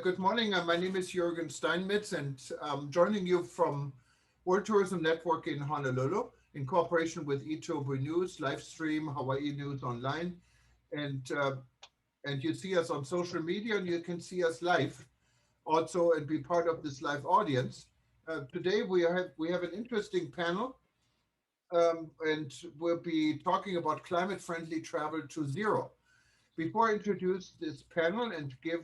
good morning. My name is Jürgen Steinmetz, and I'm joining you from World Tourism Network in Honolulu in cooperation with eTurbo News, live stream Hawaii News Online, and you see us on social media, and you can see us live also and be part of this live audience. Today we have an interesting panel, and we'll be talking about climate-friendly travel to zero. Before I introduce this panel and give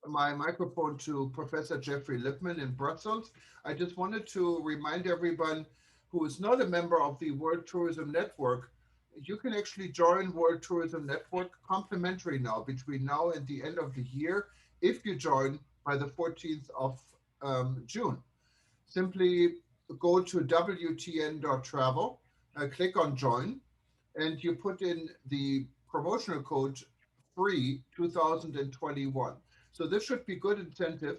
my microphone to Professor Jeffrey Lipman in Brussels, I just wanted to remind everyone who is not a member of the World Tourism Network, you can actually join World Tourism Network complimentary now between now and the end of the year if you join by the 14th of June. Simply go to WTN.travel, click on join, and you put in the promotional code free 2021. So this should be good incentive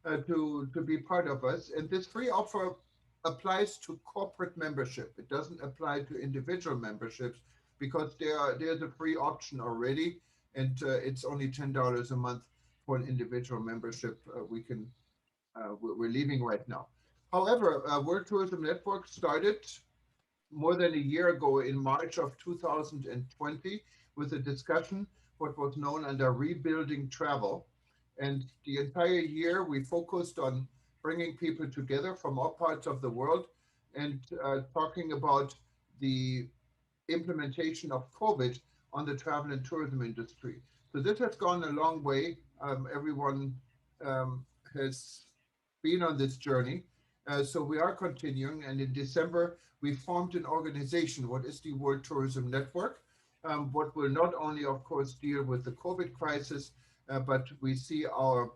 to be part of us. And this free offer applies to corporate membership. It doesn't apply to individual memberships because there's a free option already, and it's only $10 a month for an individual membership. We're leaving right now. However, World Tourism Network started more than a year ago in March of 2020 with a discussion, what was known under rebuilding travel. And the entire year we focused on bringing people together from all parts of the world and talking about the implementation of COVID on the travel and tourism industry. So this has gone a long way. Everyone has been on this journey. So we are continuing, and in December, we formed an organization, what is the World Tourism Network, what will not only, of course, deal with the COVID crisis, but we see our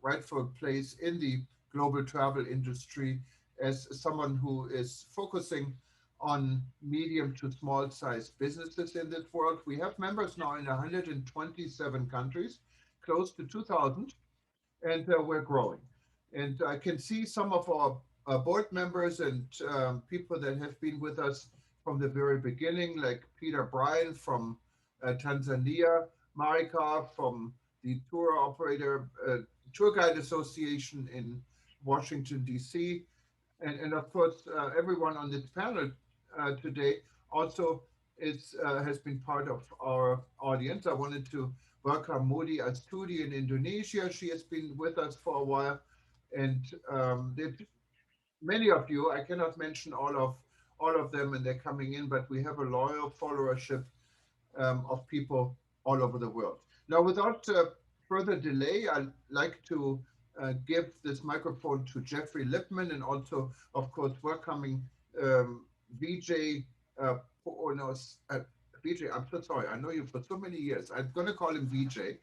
rightful place in the global travel industry as someone who is focusing on medium to small size businesses in this world. We have members now in 127 countries, close to 2,000, and we're growing. And I can see some of our board members and people that have been with us from the very beginning, like Peter Bryan from Tanzania, Marika from the Tour Guide Association in Washington, D.C., and of course, everyone on this panel today also has been part of our audience. I wanted to welcome Modi Astudi in Indonesia. She has been with us for a while. And many of you, I cannot mention all of them, and they're coming in, but we have a loyal followership of people all over the world. Now, without further delay, I'd like to give this microphone to Jeffrey Lipman, and also, of course, welcoming Vijay. Vijay, I'm so sorry. I know you for so many years. I'm going to call him Vijay.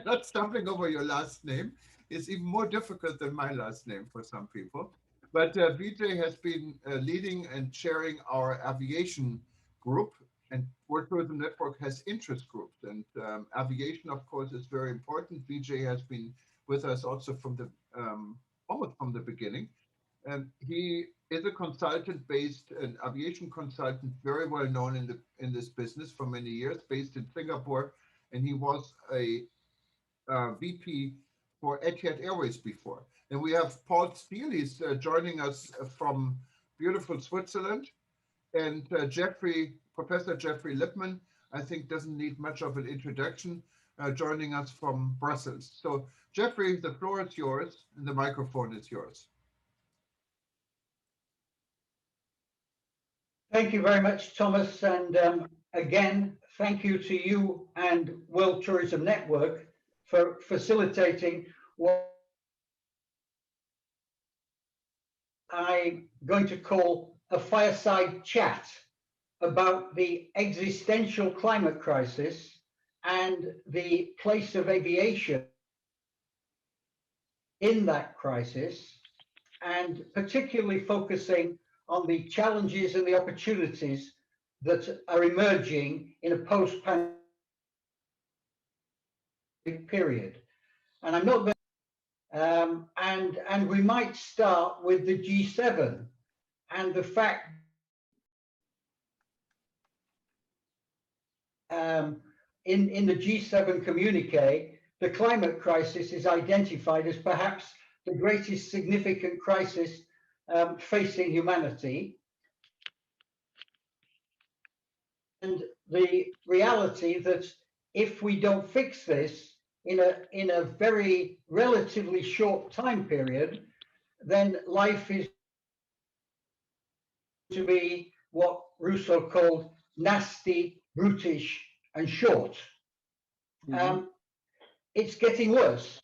Not stumbling over your last name. It's even more difficult than my last name for some people. But Vijay has been leading and chairing our aviation group, and World Tourism Network has interest groups. And aviation, of course, is very important. Vijay has been with us also from the almost from the beginning. And he is a consultant based, an aviation consultant, very well known in this business for many years, based in Singapore. And he was a VP for Etihad Airways before. And we have Paul Steele, he's joining us from beautiful Switzerland. And Professor Jeffrey Lipman, I think doesn't need much of an introduction, joining us from Brussels. So Jeffrey, the floor is yours and the microphone is yours. Thank you very much, Thomas. And again, thank you to you and World Tourism Network for facilitating what I'm going to call a fireside chat about the existential climate crisis and the place of aviation in that crisis, and particularly focusing on the challenges and the opportunities that are emerging in a post-pandemic period. And I'm not going and we might start with the G7 and the fact in the G7 communique, the climate crisis is identified as perhaps the greatest significant crisis facing humanity. And the reality that if we don't fix this in a very relatively short time period, then life is to be what Rousseau called nasty, brutish, and short. It's getting worse.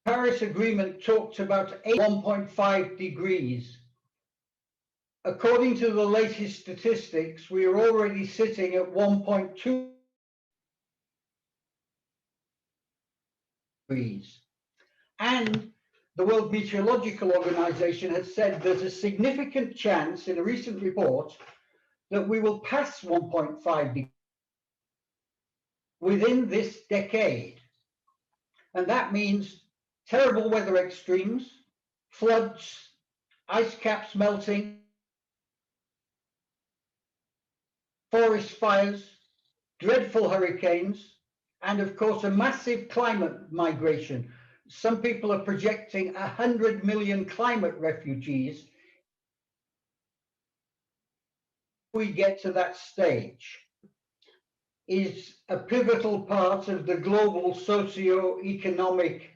Paris Agreement talked about 1.5 degrees. According to the latest statistics, we are already sitting at 1.2 degrees. And the World Meteorological Organization has said there's a significant chance in a recent report that we will pass 1.5 degrees within this decade. And that means terrible weather extremes, floods, ice caps melting, forest fires, dreadful hurricanes, and of course a massive climate migration. Some people are projecting 100 million climate refugees if we get to that stage. Is a pivotal part of the global socio-economic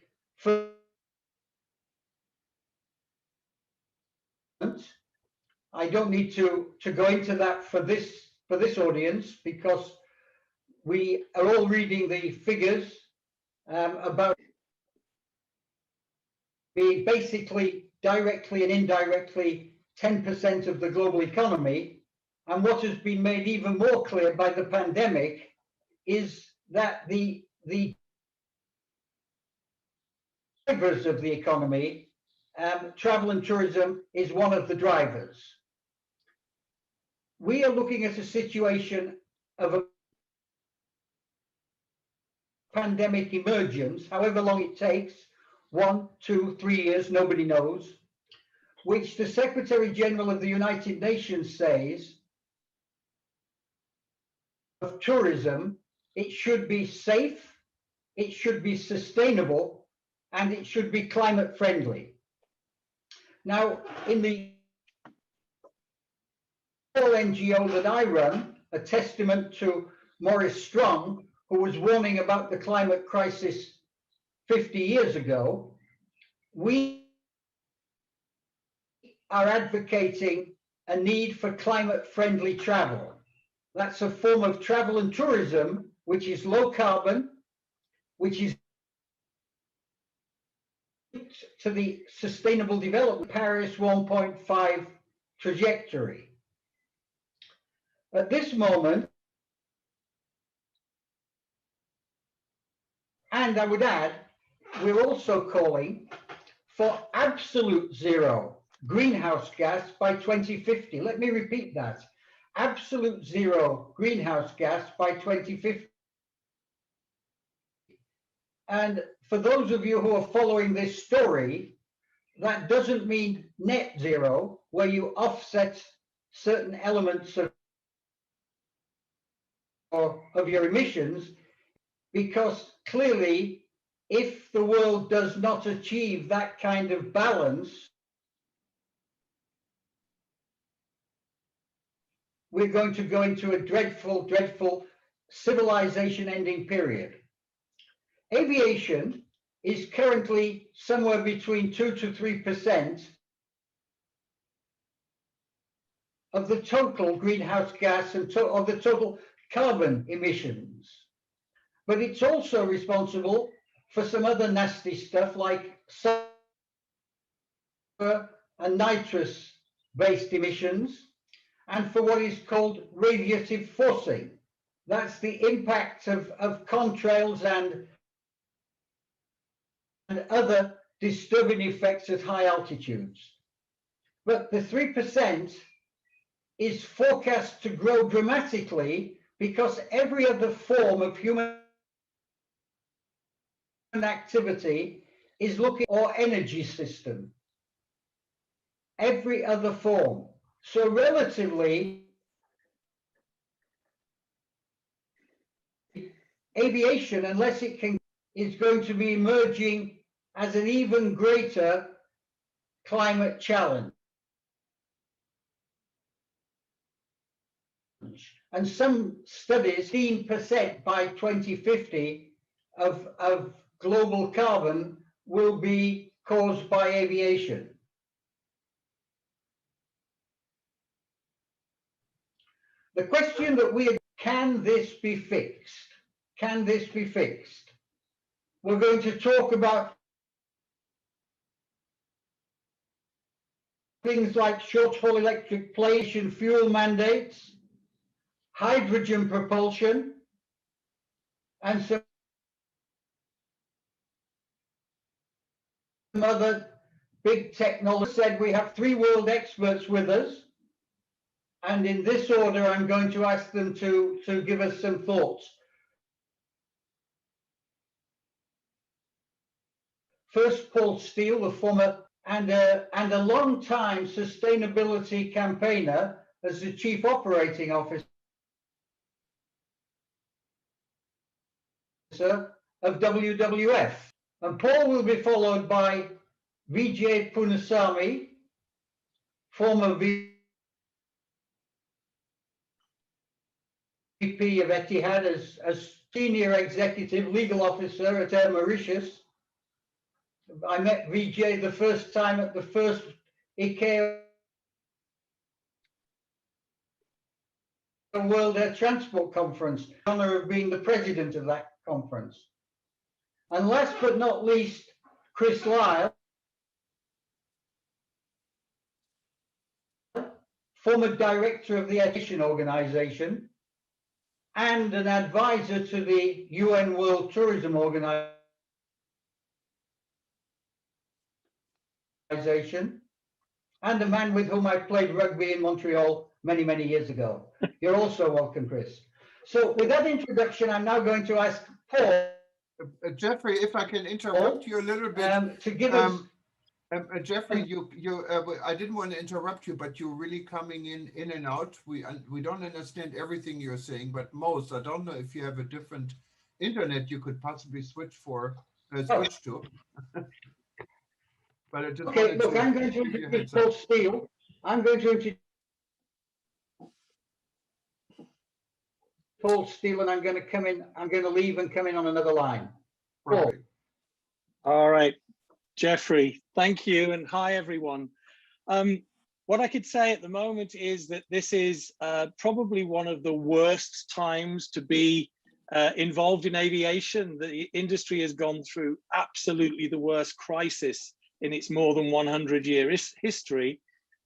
I don't need to go into that for this audience, because we are all reading the figures about basically directly and indirectly 10% of the global economy. And what has been made even more clear by the pandemic is that the drivers of the economy, travel and tourism is one of the drivers. We are looking at a situation of a pandemic emergence, however long it takes, 1, 2, 3 years, nobody knows, which the Secretary General of the United Nations says of tourism, it should be safe, it should be sustainable, and it should be climate friendly. Now, in the NGO that I run, a testament to Maurice Strong, who was warning about the climate crisis 50 years ago, we are advocating a need for climate-friendly travel. That's a form of travel and tourism which is low carbon, which is to the Sustainable Development Paris 1.5 trajectory. At this moment, and I would add, we're also calling for absolute zero greenhouse gas by 2050. Let me repeat that. Absolute zero greenhouse gas by 2050. And for those of you who are following this story, that doesn't mean net zero, where you offset certain elements of your emissions, because clearly, if the world does not achieve that kind of balance, we're going to go into a dreadful, dreadful civilization-ending period. Aviation is currently somewhere between 2 to 3% of the total greenhouse gas and of the total carbon emissions. But it's also responsible for some other nasty stuff like sulfur and nitrous-based emissions, and for what is called radiative forcing. That's the impact of contrails and other disturbing effects at high altitudes. But the 3% is forecast to grow dramatically because every other form of human activity is looking for energy system. Every other form. So relatively, aviation, unless it can, is going to be emerging as an even greater climate challenge. And some studies, 15% by 2050 of global carbon will be caused by aviation. The question that can this be fixed? Can this be fixed? We're going to talk about things like short-haul electric plane fuel mandates, hydrogen propulsion, and some other big technology. Said we have 3 world experts with us, and in this order I'm going to ask them to give us some thoughts. First, Paul Steele, the former and a long-time sustainability campaigner as the Chief Operating Officer of WWF. And Paul will be followed by Vijay Punasamy, former VP of Etihad as Senior Executive Legal Officer at Air Mauritius. I met Vijay the first time at the first ICAO World Air Transport Conference, the honor of being the president of that conference. And last but not least, Chris Lyle, former director of the Aviation organization and an advisor to the UN World Tourism Organization, and a man with whom I played rugby in Montreal many, many years ago. You're also welcome, Chris. So with that introduction, I'm now going to ask Paul. Jeffrey, if I can interrupt you a little bit. To give us... Jeffrey, I didn't want to interrupt you, but you're really coming in and out. We don't understand everything you're saying, but most. I don't know if you have a different internet you could possibly switch to. But I just okay, look, I'm going to introduce Paul Steele. I'm going to introduce Paul Steele, and I'm going to come in. I'm going to leave and come in on another line. Paul. All right, Jeffrey, thank you, and hi everyone. What I could say at the moment is that this is probably one of the worst times to be involved in aviation. The industry has gone through absolutely the worst crisis in its more than 100-year history.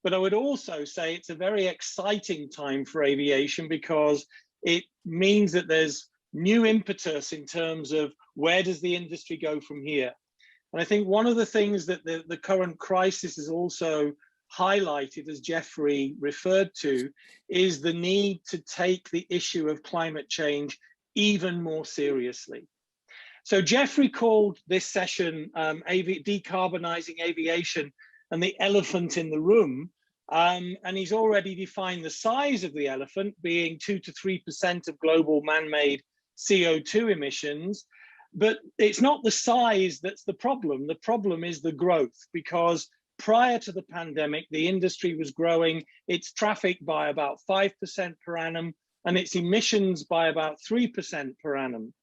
But I would also say it's a very exciting time for aviation because it means that there's new impetus in terms of where does the industry go from here. And I think one of the things that the current crisis has also highlighted, as Jeffrey referred to, is the need to take the issue of climate change even more seriously. So Jeffrey called this session Decarbonizing Aviation and the Elephant in the Room. And he's already defined the size of the elephant being 2 to 3% of global man-made CO2 emissions. But it's not the size that's the problem. The problem is the growth, because prior to the pandemic, the industry was growing its traffic by about 5% per annum and its emissions by about 3% per annum.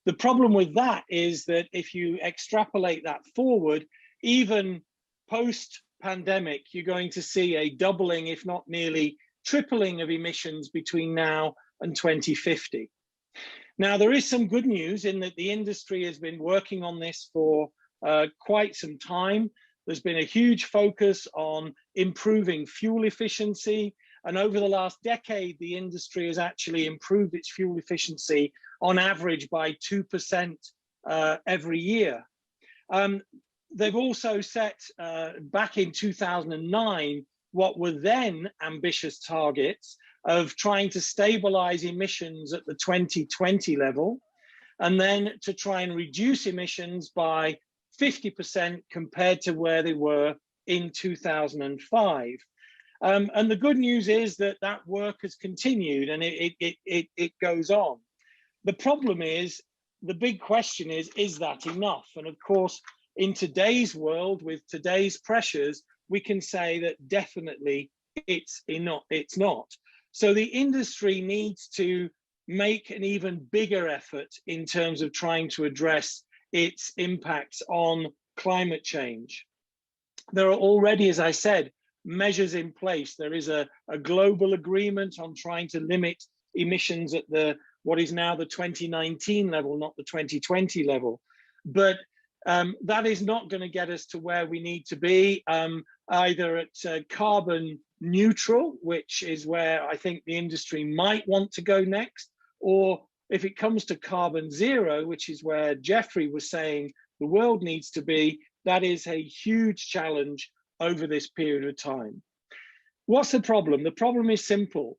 The problem with that is that if you extrapolate that forward, even post-pandemic, you're going to see a doubling, if not nearly tripling of emissions between now and 2050. Now, there is some good news in that the industry has been working on this for quite some time. There's been a huge focus on improving fuel efficiency. And over the last decade, the industry has actually improved its fuel efficiency on average by 2% every year. They've also set back in 2009 what were then ambitious targets of trying to stabilize emissions at the 2020 level, and then to try and reduce emissions by 50% compared to where they were in 2005. And the good news is that that work has continued and it goes on. The problem is the big question is that enough? And of course, in today's world, with today's pressures, we can say that definitely it's not. So the industry needs to make an even bigger effort in terms of trying to address its impacts on climate change. There are already, as I said, measures in place. There is a global agreement on trying to limit emissions at what is now the 2019 level, not the 2020 level. But that is not going to get us to where we need to be, either at carbon neutral, which is where I think the industry might want to go next, or if it comes to carbon zero, which is where Jeffrey was saying the world needs to be, that is a huge challenge over this period of time. What's the problem? The problem is simple.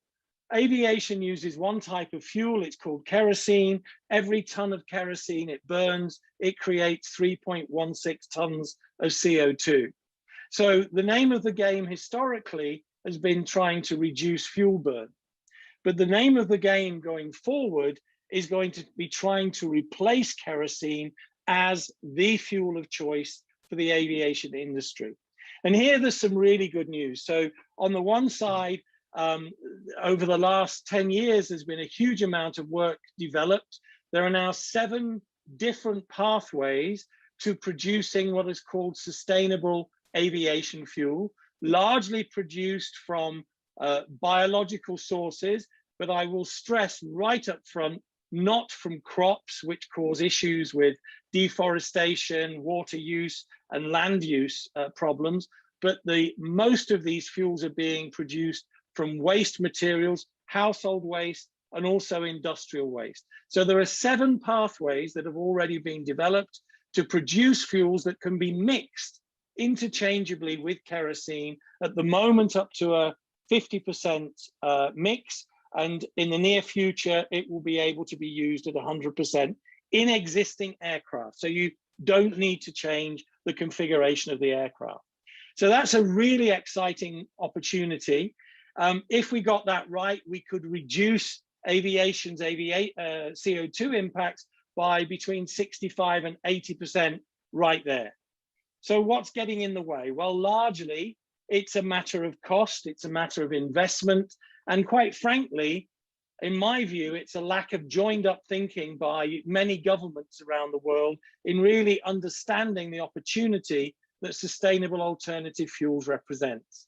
Aviation uses one type of fuel, it's called kerosene. Every ton of kerosene it burns, it creates 3.16 tons of CO2. So the name of the game historically has been trying to reduce fuel burn. But the name of the game going forward is going to be trying to replace kerosene as the fuel of choice for the aviation industry. And here there's some really good news. So on the one side, over the last 10 years, there's been a huge amount of work developed. There are now 7 different pathways to producing what is called sustainable aviation fuel, largely produced from biological sources, but I will stress right up front, not from crops, which cause issues with deforestation, water use, and land use problems, but most of these fuels are being produced from waste materials, household waste, and also industrial waste. So there are 7 pathways that have already been developed to produce fuels that can be mixed interchangeably with kerosene, at the moment up to a 50% mix, and in the near future, it will be able to be used at 100% in existing aircraft. So you don't need to change the configuration of the aircraft. So that's a really exciting opportunity. If we got that right, we could reduce aviation's CO2 impacts by between 65 and 80% right there. So what's getting in the way? Well, largely, it's a matter of cost, it's a matter of investment, and quite frankly, in my view, it's a lack of joined up thinking by many governments around the world in really understanding the opportunity that sustainable alternative fuels represents.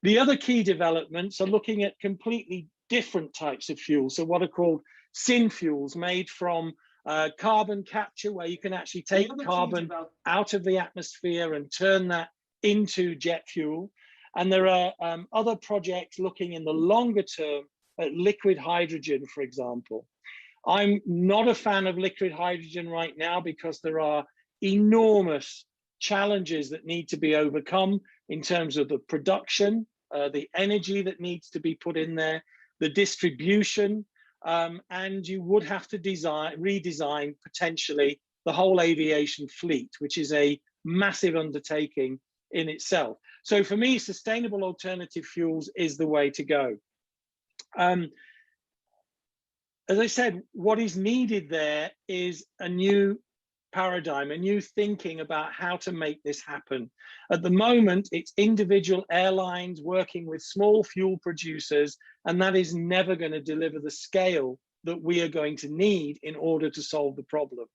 The other key developments are looking at completely different types of fuels, so what are called Syn Fuels, made from carbon capture, where you can actually take carbon out of the atmosphere and turn that into jet fuel. And there are other projects looking in the longer term at liquid hydrogen, for example. I'm not a fan of liquid hydrogen right now because there are enormous challenges that need to be overcome in terms of the production, the energy that needs to be put in there, the distribution, and you would have to redesign potentially the whole aviation fleet, which is a massive undertaking in itself. So for me, sustainable alternative fuels is the way to go. As I said, what is needed there is a new paradigm, a new thinking about how to make this happen. At the moment, it's individual airlines working with small fuel producers, and that is never going to deliver the scale that we are going to need in order to solve the problem.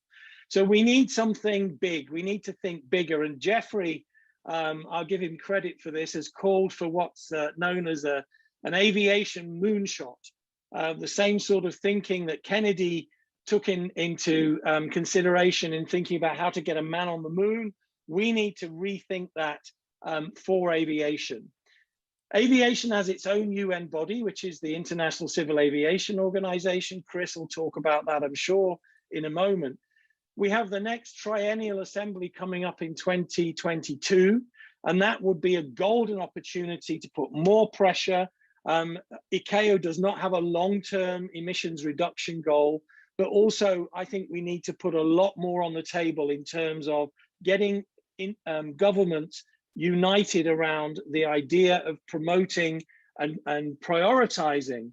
So we need something big. We need to think bigger. And Jeffrey, I'll give him credit for this, has called for what's known as an aviation moonshot, the same sort of thinking that Kennedy took into consideration in thinking about how to get a man on the moon. We need to rethink that for aviation. Aviation has its own UN body, which is the International Civil Aviation Organization. Chris will talk about that, I'm sure, in a moment. We have the next triennial assembly coming up in 2022, and that would be a golden opportunity to put more pressure. ICAO does not have a long-term emissions reduction goal, but also I think we need to put a lot more on the table in terms of getting governments united around the idea of promoting and prioritizing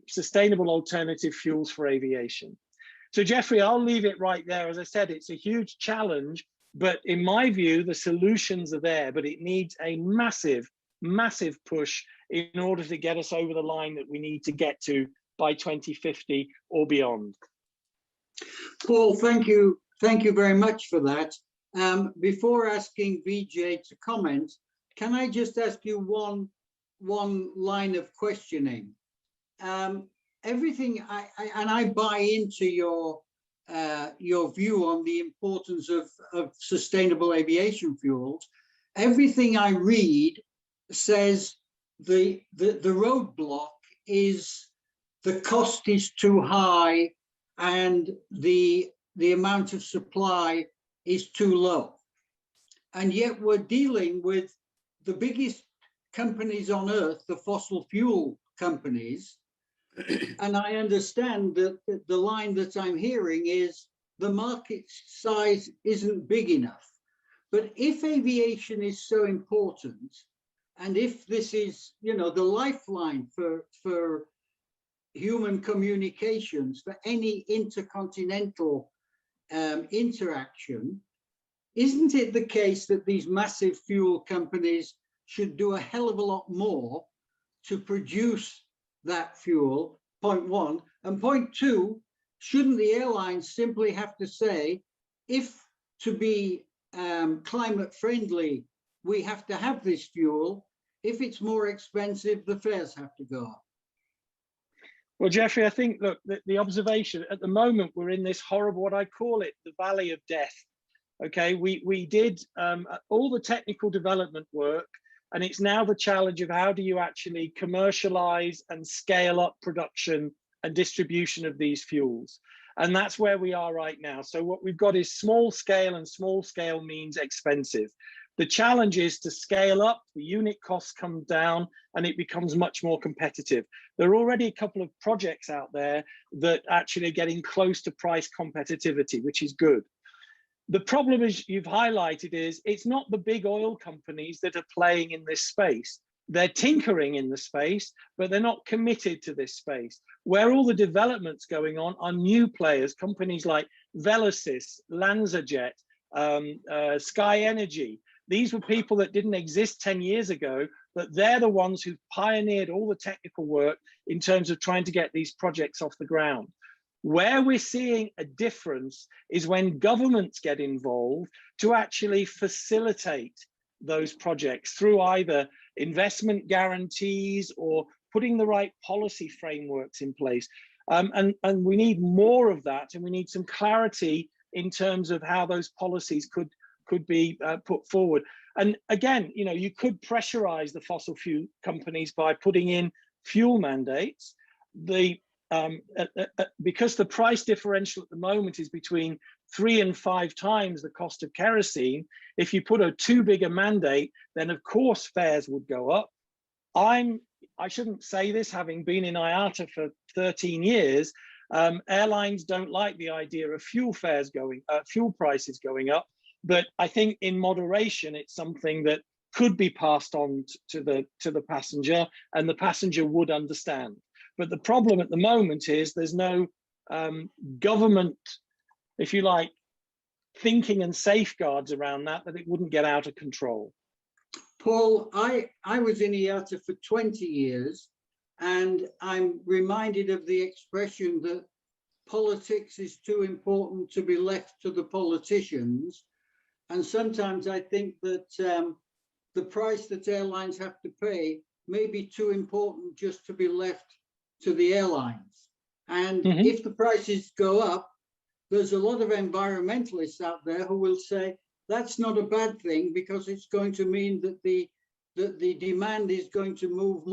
sustainable alternative fuels for aviation. So Jeffrey, I'll leave it right there. As I said, it's a huge challenge, but in my view, the solutions are there, but it needs a massive, massive push in order to get us over the line that we need to get to by 2050 or beyond. Paul, thank you very much for that. Before asking Vijay to comment, can I just ask you one line of questioning? Everything I buy into your view on the importance of sustainable aviation fuels. Everything I read says the roadblock is the cost is too high and the amount of supply is too low. And yet we're dealing with the biggest companies on earth, the fossil fuel companies. And I understand that the line that I'm hearing is the market size isn't big enough. But if aviation is so important, and if this is, you know, the lifeline for human communications, for any intercontinental interaction, isn't it the case that these massive fuel companies should do a hell of a lot more to produce that fuel, point one? And point two, shouldn't the airlines simply have to say, if to be climate friendly, we have to have this fuel. If it's more expensive, the fares have to go up. Well, Jeffrey, I think, look, the observation at the moment, we're in this horrible, what I call it, the valley of death. Okay, we did all the technical development work, and it's now the challenge of how do you actually commercialize and scale up production and distribution of these fuels. And that's where we are right now. So what we've got is small scale, and small scale means expensive. The challenge is to scale up, the unit costs come down, and it becomes much more competitive. There are already a couple of projects out there that actually are getting close to price competitivity, which is good. The problem, as you've highlighted, is it's not the big oil companies that are playing in this space. They're tinkering in the space, but they're not committed to this space. Where all the developments going on are new players, companies like Velocis, LanzaJet, Sky Energy. These were people that didn't exist 10 years ago, but they're the ones who pioneered all the technical work in terms of trying to get these projects off the ground. Where we're seeing a difference is when governments get involved to actually facilitate those projects through either investment guarantees or putting the right policy frameworks in place. And we need more of that, and we need some clarity in terms of how those policies could be put forward. And again, you know, you could pressurize the fossil fuel companies by putting in fuel mandates. Because the price differential at the moment is between 3 and 5 times the cost of kerosene, if you put a too big a mandate, then of course fares would go up. I shouldn't say this, having been in IATA for 13 years, airlines don't like the idea of fuel prices going up, but I think in moderation, it's something that could be passed on to the passenger, and the passenger would understand. But the problem at the moment is there's no government, if you like, thinking and safeguards around that it wouldn't get out of control. Paul, I was in IATA for 20 years, and I'm reminded of the expression that politics is too important to be left to the politicians. And sometimes I think that the price that airlines have to pay may be too important just to be left to the airlines. And if the prices go up, there's a lot of environmentalists out there who will say that's not a bad thing, because it's going to mean that the demand is going to move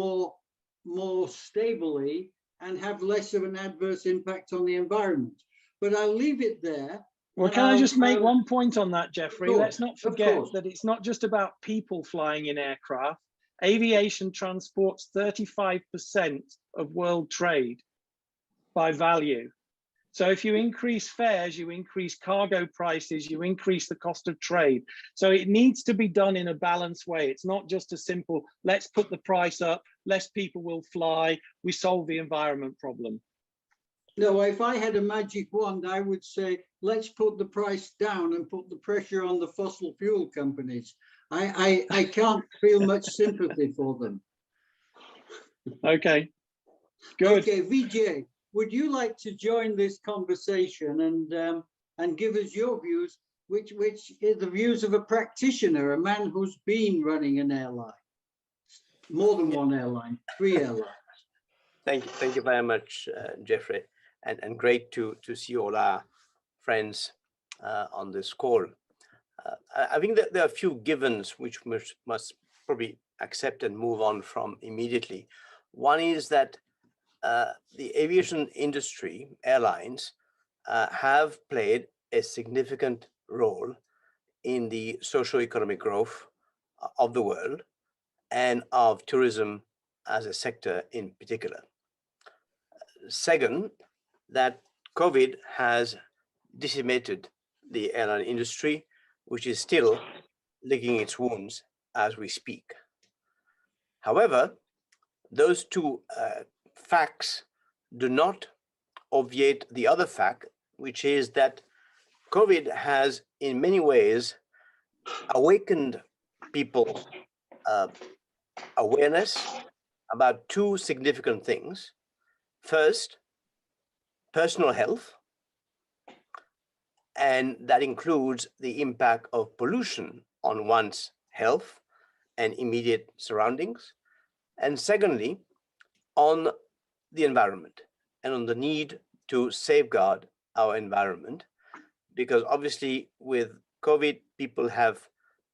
more stably and have less of an adverse impact on the environment. But I'll leave it there. Well, can I just make one point on that, Jeffrey? Course, let's not forget that it's not just about people flying in aircraft. Aviation transports 35% of world trade by value. So if you increase fares, you increase cargo prices, you increase the cost of trade. So it needs to be done in a balanced way. It's not just a simple, let's put the price up, less people will fly, we solve the environment problem. No, if I had a magic wand, I would say, let's put the price down and put the pressure on the fossil fuel companies. I can't feel much sympathy for them. Okay, good. Okay, Vijay, would you like to join this conversation and give us your views, which is the views of a practitioner, a man who's been running an airline, more than one airline, 3 airlines. Thank you very much, Jeffrey, and great to see all our friends on this call. I think that there are a few givens which must probably accept and move on from immediately. One is that the aviation industry, airlines, have played a significant role in the socio-economic growth of the world and of tourism as a sector in particular. Second, that COVID has decimated the airline industry, which is still licking its wounds as we speak. However, those two facts do not obviate the other fact, which is that COVID has in many ways awakened people's awareness about two significant things. First, personal health, and that includes the impact of pollution on one's health and immediate surroundings. And secondly, on the environment and on the need to safeguard our environment, because obviously with COVID, people have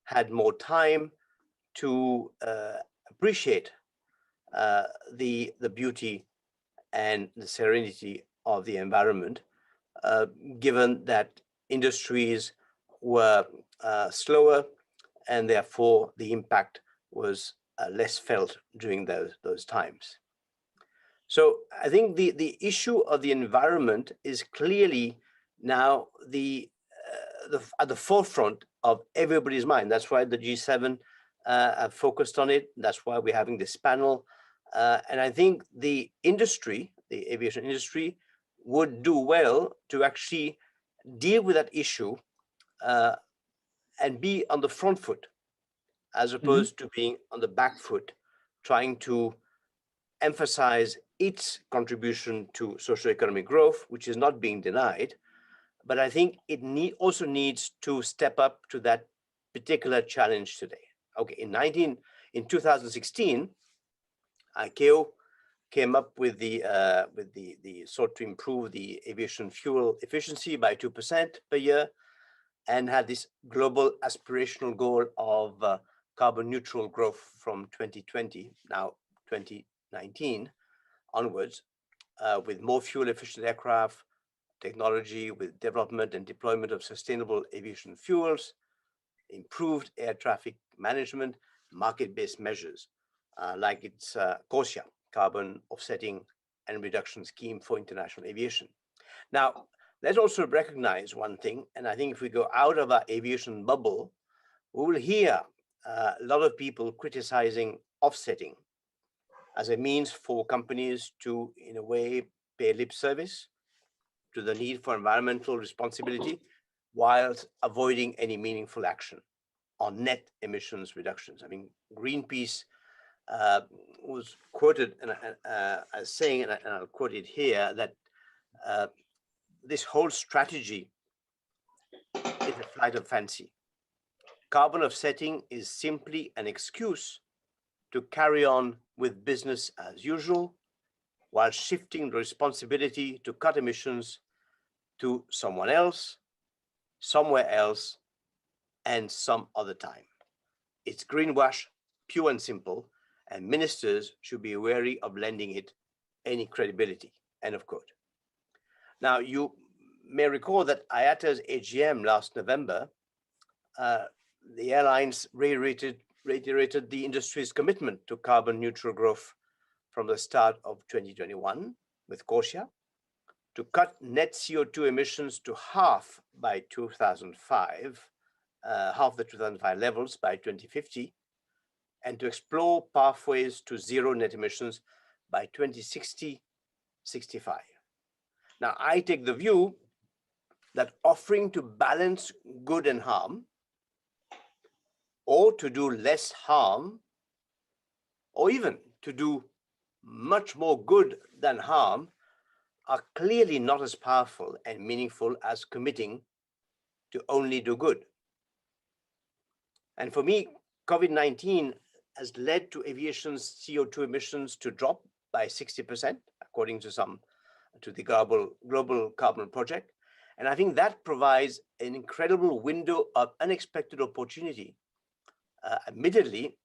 had more time to appreciate the beauty and the serenity of the environment, given that industries were slower and therefore the impact was less felt during those times. So I think the issue of the environment is clearly now at the forefront of everybody's mind. That's why the G7 have focused on it. That's why we're having this panel. And I think the industry, the aviation industry, would do well to actually deal with that issue and be on the front foot, as opposed to being on the back foot, trying to emphasize its contribution to socioeconomic growth, which is not being denied. But I think it also needs to step up to that particular challenge today. Okay, in 2016, ICAO came up with the sought to improve the aviation fuel efficiency by 2% per year, and had this global aspirational goal of carbon neutral growth from 2020, now 2019 onwards, with more fuel efficient aircraft, technology, with development and deployment of sustainable aviation fuels, improved air traffic management, market-based measures, like its CORSIA, Carbon Offsetting and Reduction Scheme for International Aviation. Now, let's also recognize one thing, and I think if we go out of our aviation bubble, we will hear a lot of people criticizing offsetting as a means for companies to, in a way, pay lip service to the need for environmental responsibility whilst avoiding any meaningful action on net emissions reductions. I mean, Greenpeace was quoted as saying, and I'll quote it here, that this whole strategy is a flight of fancy. Carbon offsetting is simply an excuse to carry on with business as usual, while shifting the responsibility to cut emissions to someone else, somewhere else, and some other time. It's greenwash, pure and simple, and ministers should be wary of lending it any credibility, end of quote. Now, you may recall that IATA's AGM last November, the airlines reiterated the industry's commitment to carbon neutral growth from the start of 2021 with CORSIA, to cut net CO2 emissions to half by 2005, half the 2005 levels by 2050, and to explore pathways to zero net emissions by 2060-65. Now, I take the view that offering to balance good and harm, or to do less harm, or even to do much more good than harm, are clearly not as powerful and meaningful as committing to only do good. And for me, COVID-19 has led to aviation's CO2 emissions to drop by 60%, according to the Global Carbon Project. And I think that provides an incredible window of unexpected opportunity. Admittedly,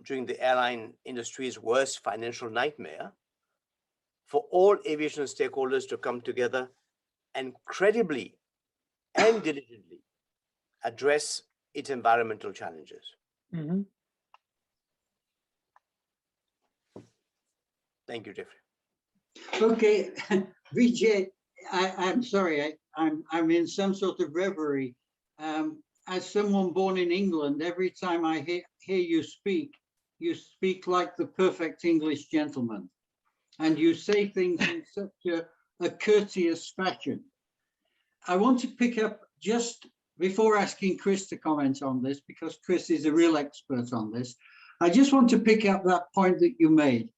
during the airline industry's worst financial nightmare, for all aviation stakeholders to come together and credibly and diligently address its environmental challenges. Mm-hmm. Thank you, Jeffrey. Okay, Vijay, I'm sorry, I'm in some sort of reverie. As someone born in England, every time I hear you speak like the perfect English gentleman, and you say things in such a courteous fashion. I want to pick up, just before asking Chris to comment on this, because Chris is a real expert on this, I just want to pick up that point that you made.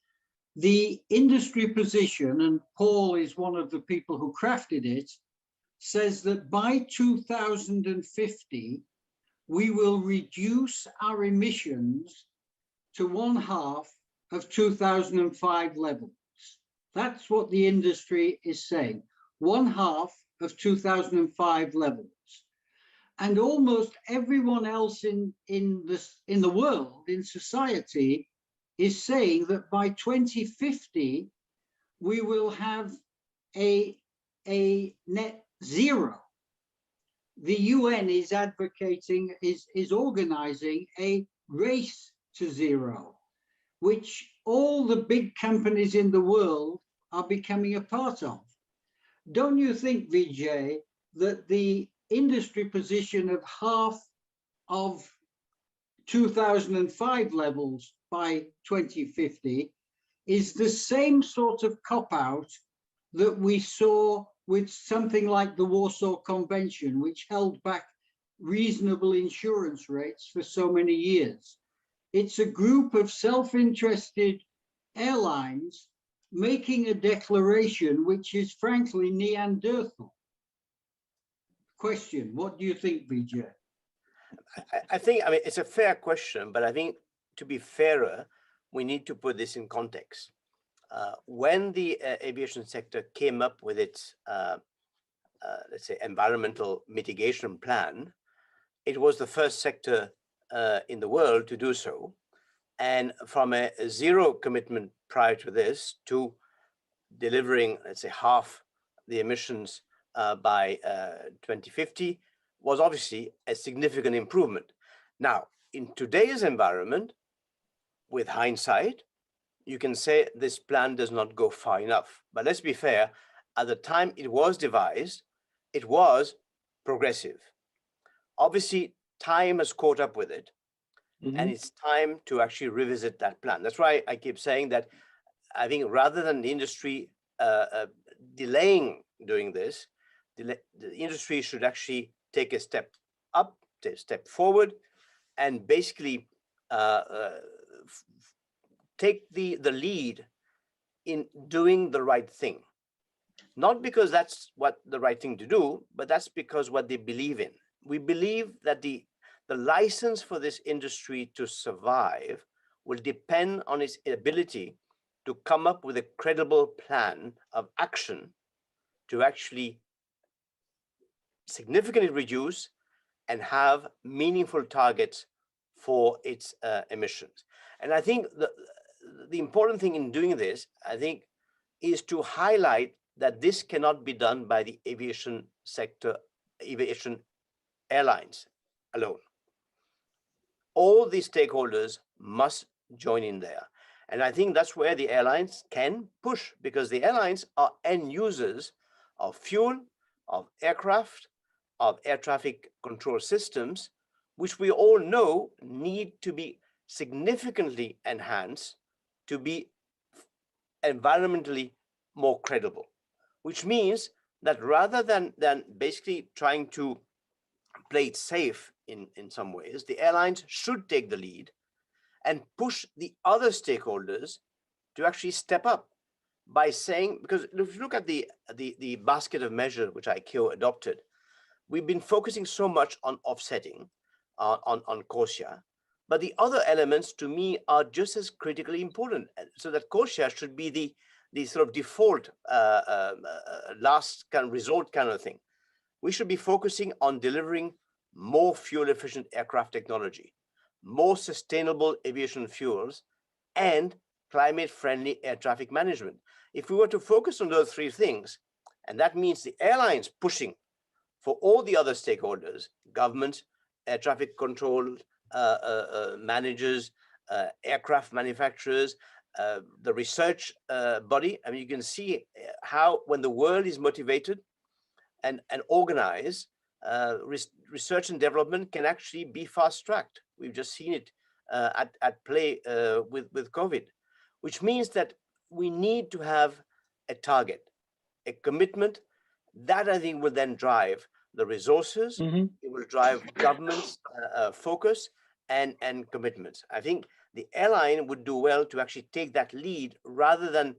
The industry position, and Paul is one of the people who crafted it, says that by 2050, we will reduce our emissions to 1/2 of 2005 levels. That's what the industry is saying, 1/2 of 2005 levels. And almost everyone else in the world, in society, is saying that by 2050, we will have a net zero. The UN is advocating, is organizing a race to zero, which all the big companies in the world are becoming a part of. Don't you think, Vijay, that the industry position of 1/2 of 2005 levels by 2050 is the same sort of cop-out that we saw with something like the Warsaw Convention, which held back reasonable insurance rates for so many years? It's a group of self-interested airlines making a declaration which is frankly Neanderthal. Question, what do you think, Vijay? I think, I mean, it's a fair question, but I think to be fairer, we need to put this in context. When the aviation sector came up with its, let's say, environmental mitigation plan, it was the first sector in the world to do so. And from a zero commitment prior to this to delivering, let's say, 1/2 the emissions by 2050 was obviously a significant improvement. Now, in today's environment, with hindsight, you can say this plan does not go far enough. But let's be fair, at the time it was devised, it was progressive. Obviously, time has caught up with it, and it's time to actually revisit that plan. That's why I keep saying that I think rather than the industry delaying doing this, the industry should actually take a step up, take a step forward, and basically take the lead in doing the right thing. Not because that's what the right thing to do, but that's because what they believe in. We believe that the license for this industry to survive will depend on its ability to come up with a credible plan of action to actually significantly reduce and have meaningful targets for its emissions. And I think the important thing in doing this, I think, is to highlight that this cannot be done by the aviation sector, aviation airlines alone. All the stakeholders must join in there. And I think that's where the airlines can push, because the airlines are end users of fuel, of aircraft, of air traffic control systems, which we all know need to be significantly enhanced to be environmentally more credible, which means that rather than basically trying to play it safe in some ways, the airlines should take the lead and push the other stakeholders to actually step up by saying, because if you look at the basket of measures which ICAO adopted, we've been focusing so much on offsetting, on CORSIA, but the other elements to me are just as critically important. So that CORSIA should be the sort of default last kind of resort kind of thing. We should be focusing on delivering more fuel efficient aircraft technology, more sustainable aviation fuels, and climate friendly air traffic management. If we were to focus on those three things, and that means the airlines pushing for all the other stakeholders, government, air traffic control managers, aircraft manufacturers, the research body. I mean, you can see how when the world is motivated and organized, research and development can actually be fast-tracked. We've just seen it at play with COVID, which means that we need to have a target, a commitment that I think will then drive the resources. It will drive government's focus and commitments. I think the airline would do well to actually take that lead rather than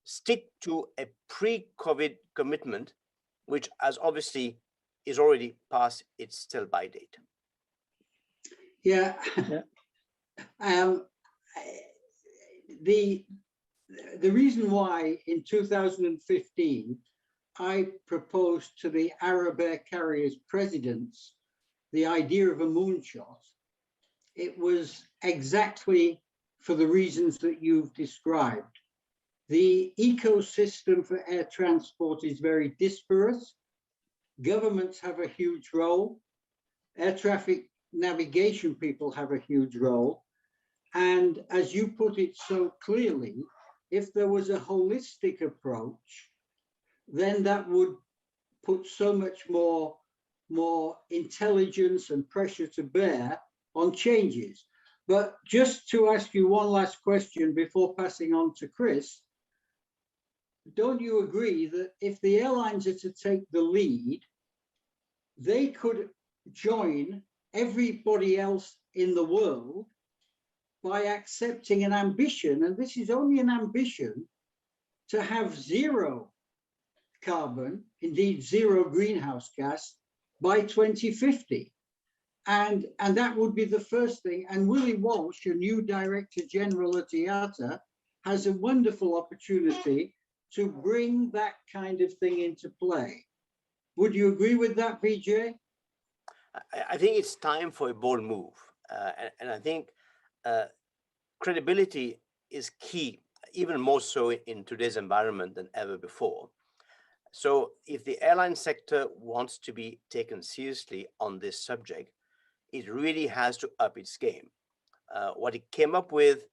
stick to a pre-COVID commitment, which as obviously is already past its sell-by date. Yeah. The reason why in 2015 I proposed to the Arab Air Carriers presidents the idea of a moonshot, it was exactly for the reasons that you've described. The ecosystem for air transport is very disparate. Governments have a huge role. Air traffic navigation people have a huge role. And as you put it so clearly, if there was a holistic approach, then that would put so much more intelligence and pressure to bear on changes. But just to ask you one last question before passing on to Chris, don't you agree that if the airlines are to take the lead, they could join everybody else in the world by accepting an ambition, and this is only an ambition, to have zero carbon, indeed zero greenhouse gas, by 2050. And that would be the first thing. And Willie Walsh, a new Director General at IATA, has a wonderful opportunity to bring that kind of thing into play. Would you agree with that, Vijay? I think it's time for a bold move. And I think credibility is key, even more so in today's environment than ever before. So if the airline sector wants to be taken seriously on this subject, it really has to up its game. What it came up with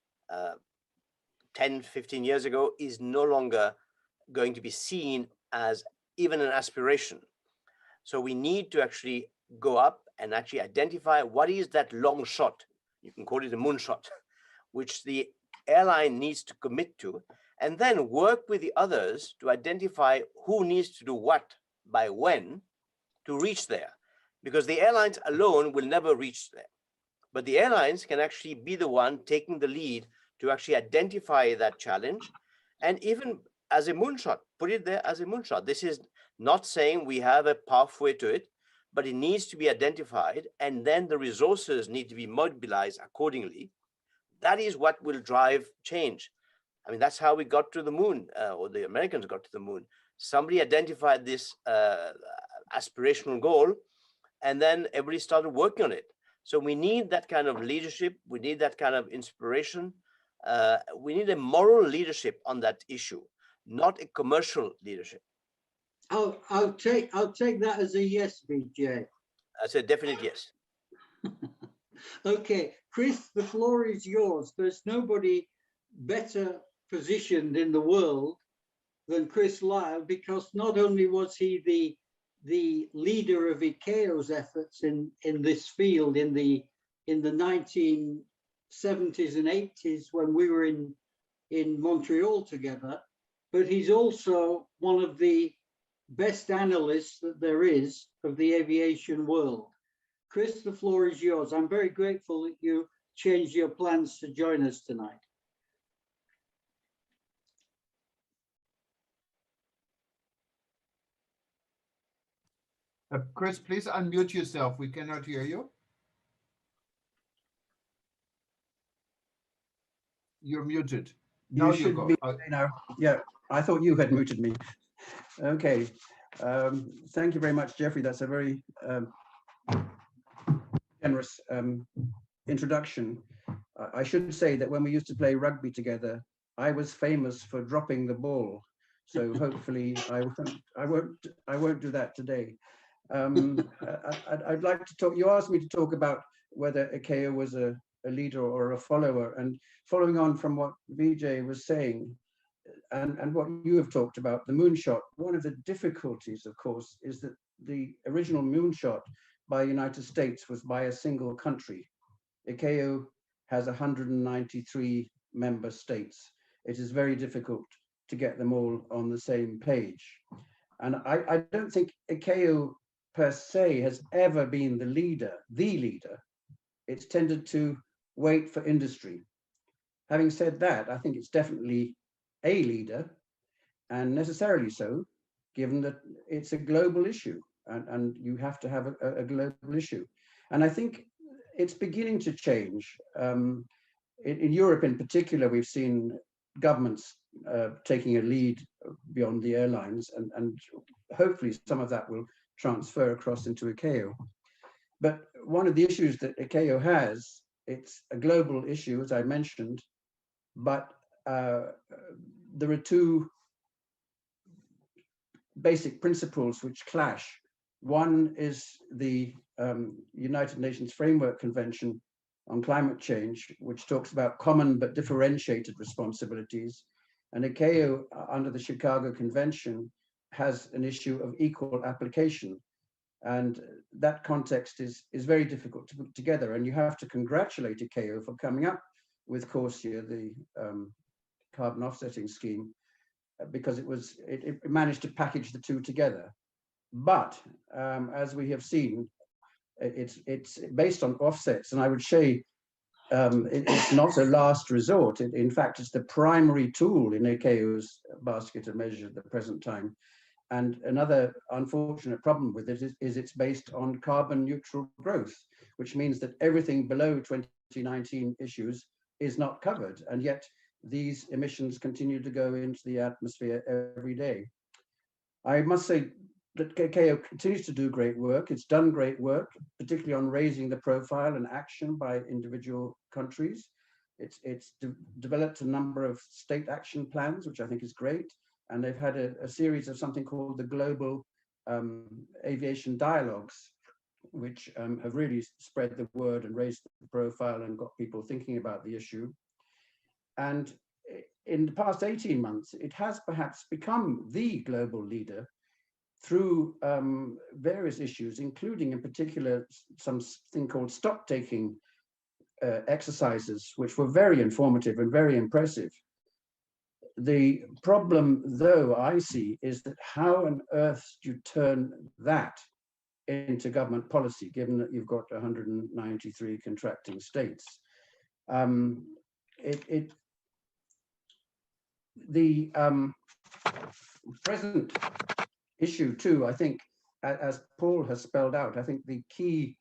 10, 15 years ago is no longer going to be seen as even an aspiration. So we need to actually go up and actually identify what is that long shot, you can call it a moonshot, which the airline needs to commit to, and then work with the others to identify who needs to do what by when to reach there. Because the airlines alone will never reach there. But the airlines can actually be the one taking the lead to actually identify that challenge, and even as a moonshot, put it there as a moonshot. This is not saying we have a pathway to it, but it needs to be identified, and then the resources need to be mobilized accordingly. That is what will drive change. I mean, that's how we got to the moon, or the Americans got to the moon. Somebody identified this aspirational goal, and then everybody started working on it. So we need that kind of leadership. We need that kind of inspiration. We need a moral leadership on that issue, not a commercial leadership. I'll take that as a yes, Vijay. That's a definite yes. Okay, Chris, the floor is yours. There's nobody better positioned in the world than Chris Lyle, because not only was he the leader of ICAO's efforts in this field in the 1970s and 80s when we were in Montreal together, but he's also one of the best analysts that there is of the aviation world. Chris, the floor is yours. I'm very grateful that you changed your plans to join us tonight. Chris, please unmute yourself. We cannot hear you. You're muted. Now you should go. be now. Yeah, I thought you had muted me. Okay. Thank you very much, Jeffrey. That's a very generous introduction. I should say that when we used to play rugby together, I was famous for dropping the ball. So hopefully I won't do that today. I'd like to talk. You asked me to talk about whether ICAO was a leader or a follower, and following on from what Vijay was saying, and what you have talked about, the moonshot. One of the difficulties, of course, is that the original moonshot by the United States was by a single country. ICAO has 193 member states. It is very difficult to get them all on the same page. And I don't think ICAO per se has ever been the leader. It's tended to wait for industry. Having said that, I think it's definitely a leader, and necessarily so, given that it's a global issue, and you have to have a global issue. And I think it's beginning to change. In Europe in particular, we've seen governments taking a lead beyond the airlines, and hopefully some of that will transfer across into ICAO. But one of the issues that ICAO has, it's a global issue, as I mentioned, but there are two basic principles which clash. One is the United Nations Framework Convention on Climate Change, which talks about common but differentiated responsibilities. And ICAO, under the Chicago Convention, has an issue of equal application. And that context is very difficult to put together. And you have to congratulate ICAO for coming up with CORSIA, the carbon offsetting scheme, because it managed to package the two together. But as we have seen, it's based on offsets, and I would say it's not a last resort. In fact, it's the primary tool in ICAO's basket of measures at the present time. And another unfortunate problem with it is it's based on carbon neutral growth, which means that everything below 2019 issues is not covered. And yet these emissions continue to go into the atmosphere every day. I must say that ICAO continues to do great work. It's done great work, particularly on raising the profile and action by individual countries. It's developed a number of state action plans, which I think is great. And they've had a series of something called the Global Aviation Dialogues, which have really spread the word and raised the profile and got people thinking about the issue. And in the past 18 months, it has perhaps become the global leader through various issues, including in particular something called stock-taking exercises, which were very informative and very impressive. The problem, though, I see, is that how on earth do you turn that into government policy, given that you've got 193 contracting states? The present issue, too, I think, as Paul has spelled out, I think the key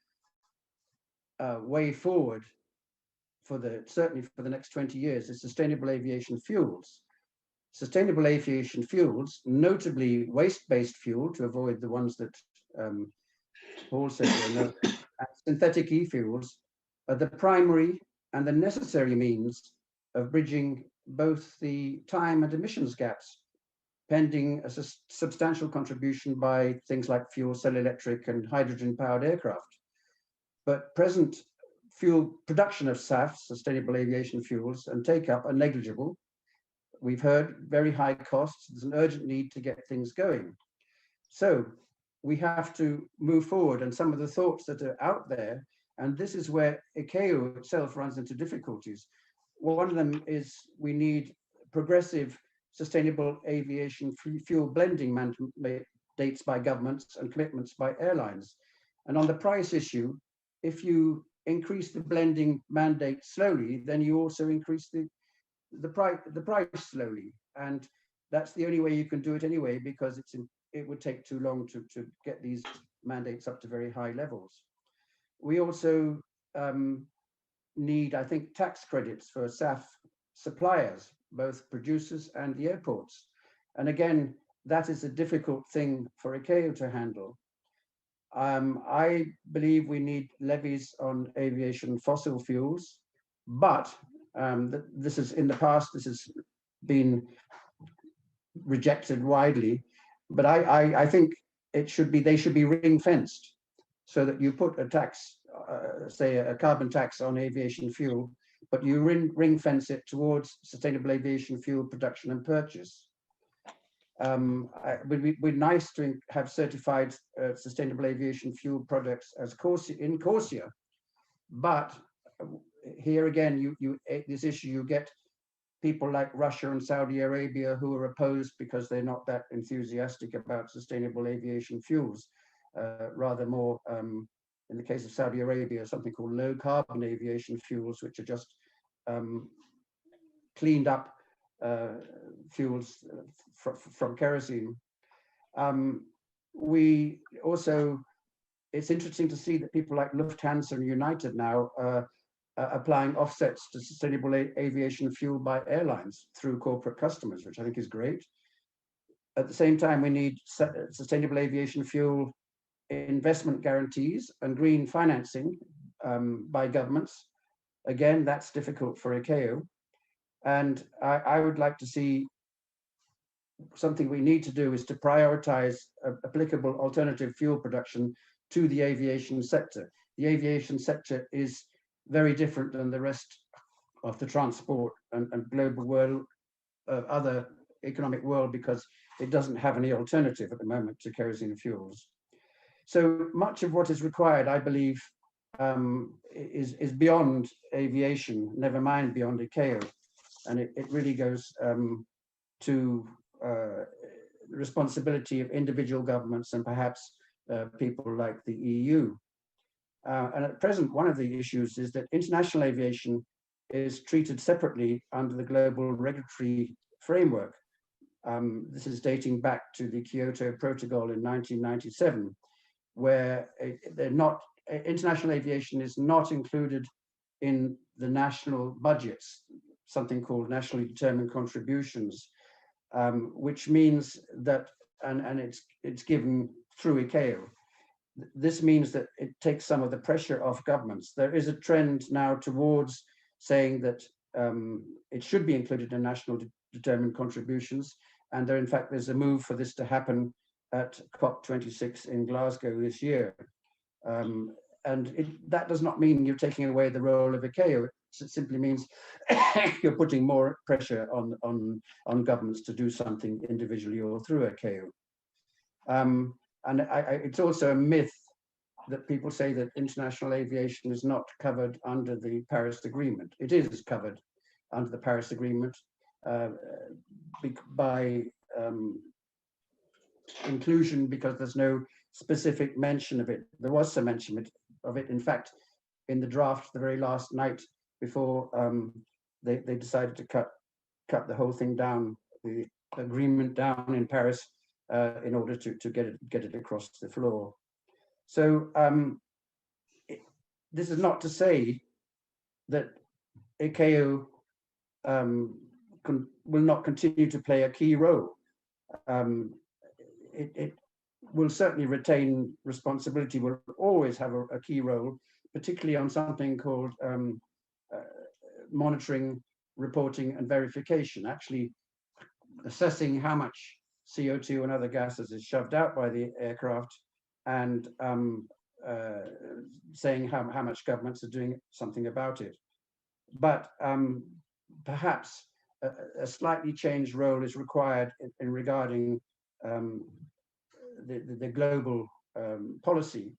way forward certainly for the next 20 years is sustainable aviation fuels. Sustainable aviation fuels, notably waste-based fuel, to avoid the ones that Paul said, and synthetic e-fuels, are the primary and the necessary means of bridging both the time and emissions gaps, pending a substantial contribution by things like fuel cell electric and hydrogen-powered aircraft. But present fuel production of SAF, sustainable aviation fuels, and take-up are negligible. We've heard very high costs. There's an urgent need to get things going. So we have to move forward, and some of the thoughts that are out there, and this is where ICAO itself runs into difficulties. One of them is we need progressive sustainable aviation fuel blending dates by governments and commitments by airlines. And on the price issue, if you increase the blending mandate slowly, then you also increase the price slowly. And that's the only way you can do it anyway, because it would take too long to get these mandates up to very high levels. We also need, I think, tax credits for SAF suppliers, both producers and the airports. And again, that is a difficult thing for ICAO to handle. I believe we need levies on aviation fossil fuels, but this is in the past, this has been rejected widely. But I think they should be ring fenced, so that you put a tax, say a carbon tax on aviation fuel, but you ring fence it towards sustainable aviation fuel production and purchase. It would be nice to have certified sustainable aviation fuel products as in CORSIA, but here again, this issue, you get people like Russia and Saudi Arabia who are opposed because they're not that enthusiastic about sustainable aviation fuels, rather more, in the case of Saudi Arabia, something called low carbon aviation fuels, which are just cleaned up fuels from kerosene. We also, it's interesting to see that people like Lufthansa and United now applying offsets to sustainable aviation fuel by airlines through corporate customers, which I think is great. At the same time, we need sustainable aviation fuel investment guarantees and green financing by governments. Again, that's difficult for ICAO. And I would like to see, something we need to do is to prioritize applicable alternative fuel production to the aviation sector. The aviation sector is very different than the rest of the transport and global world, other economic world, because it doesn't have any alternative at the moment to kerosene fuels. So much of what is required, I believe, is beyond aviation, never mind beyond ICAO. And it really goes to the responsibility of individual governments and perhaps people like the EU. And at present, one of the issues is that international aviation is treated separately under the global regulatory framework. This is dating back to the Kyoto Protocol in 1997, where international aviation is not included in the national budgets, something called nationally determined contributions, which means that, and it's given through ICAO. This means that it takes some of the pressure off governments. There is a trend now towards saying that it should be included in national determined contributions. And there, in fact, there's a move for this to happen at COP26 in Glasgow this year. That does not mean you're taking away the role of ICAO. It simply means you're putting more pressure on governments to do something individually or through ICAO. It's also a myth that people say that international aviation is not covered under the Paris Agreement. It is covered under the Paris Agreement by inclusion, because there's no specific mention of it. There was some mention of it, in fact, in the draft the very last night before they decided to cut the whole thing down, the agreement down in Paris, in order to get it across the floor. So this is not to say that ICAO will not continue to play a key role. It will certainly retain responsibility, will always have a key role, particularly on something called monitoring, reporting, and verification, actually assessing how much CO2 and other gases is shoved out by the aircraft, and saying how much governments are doing something about it. But perhaps a slightly changed role is required in regarding the global policy,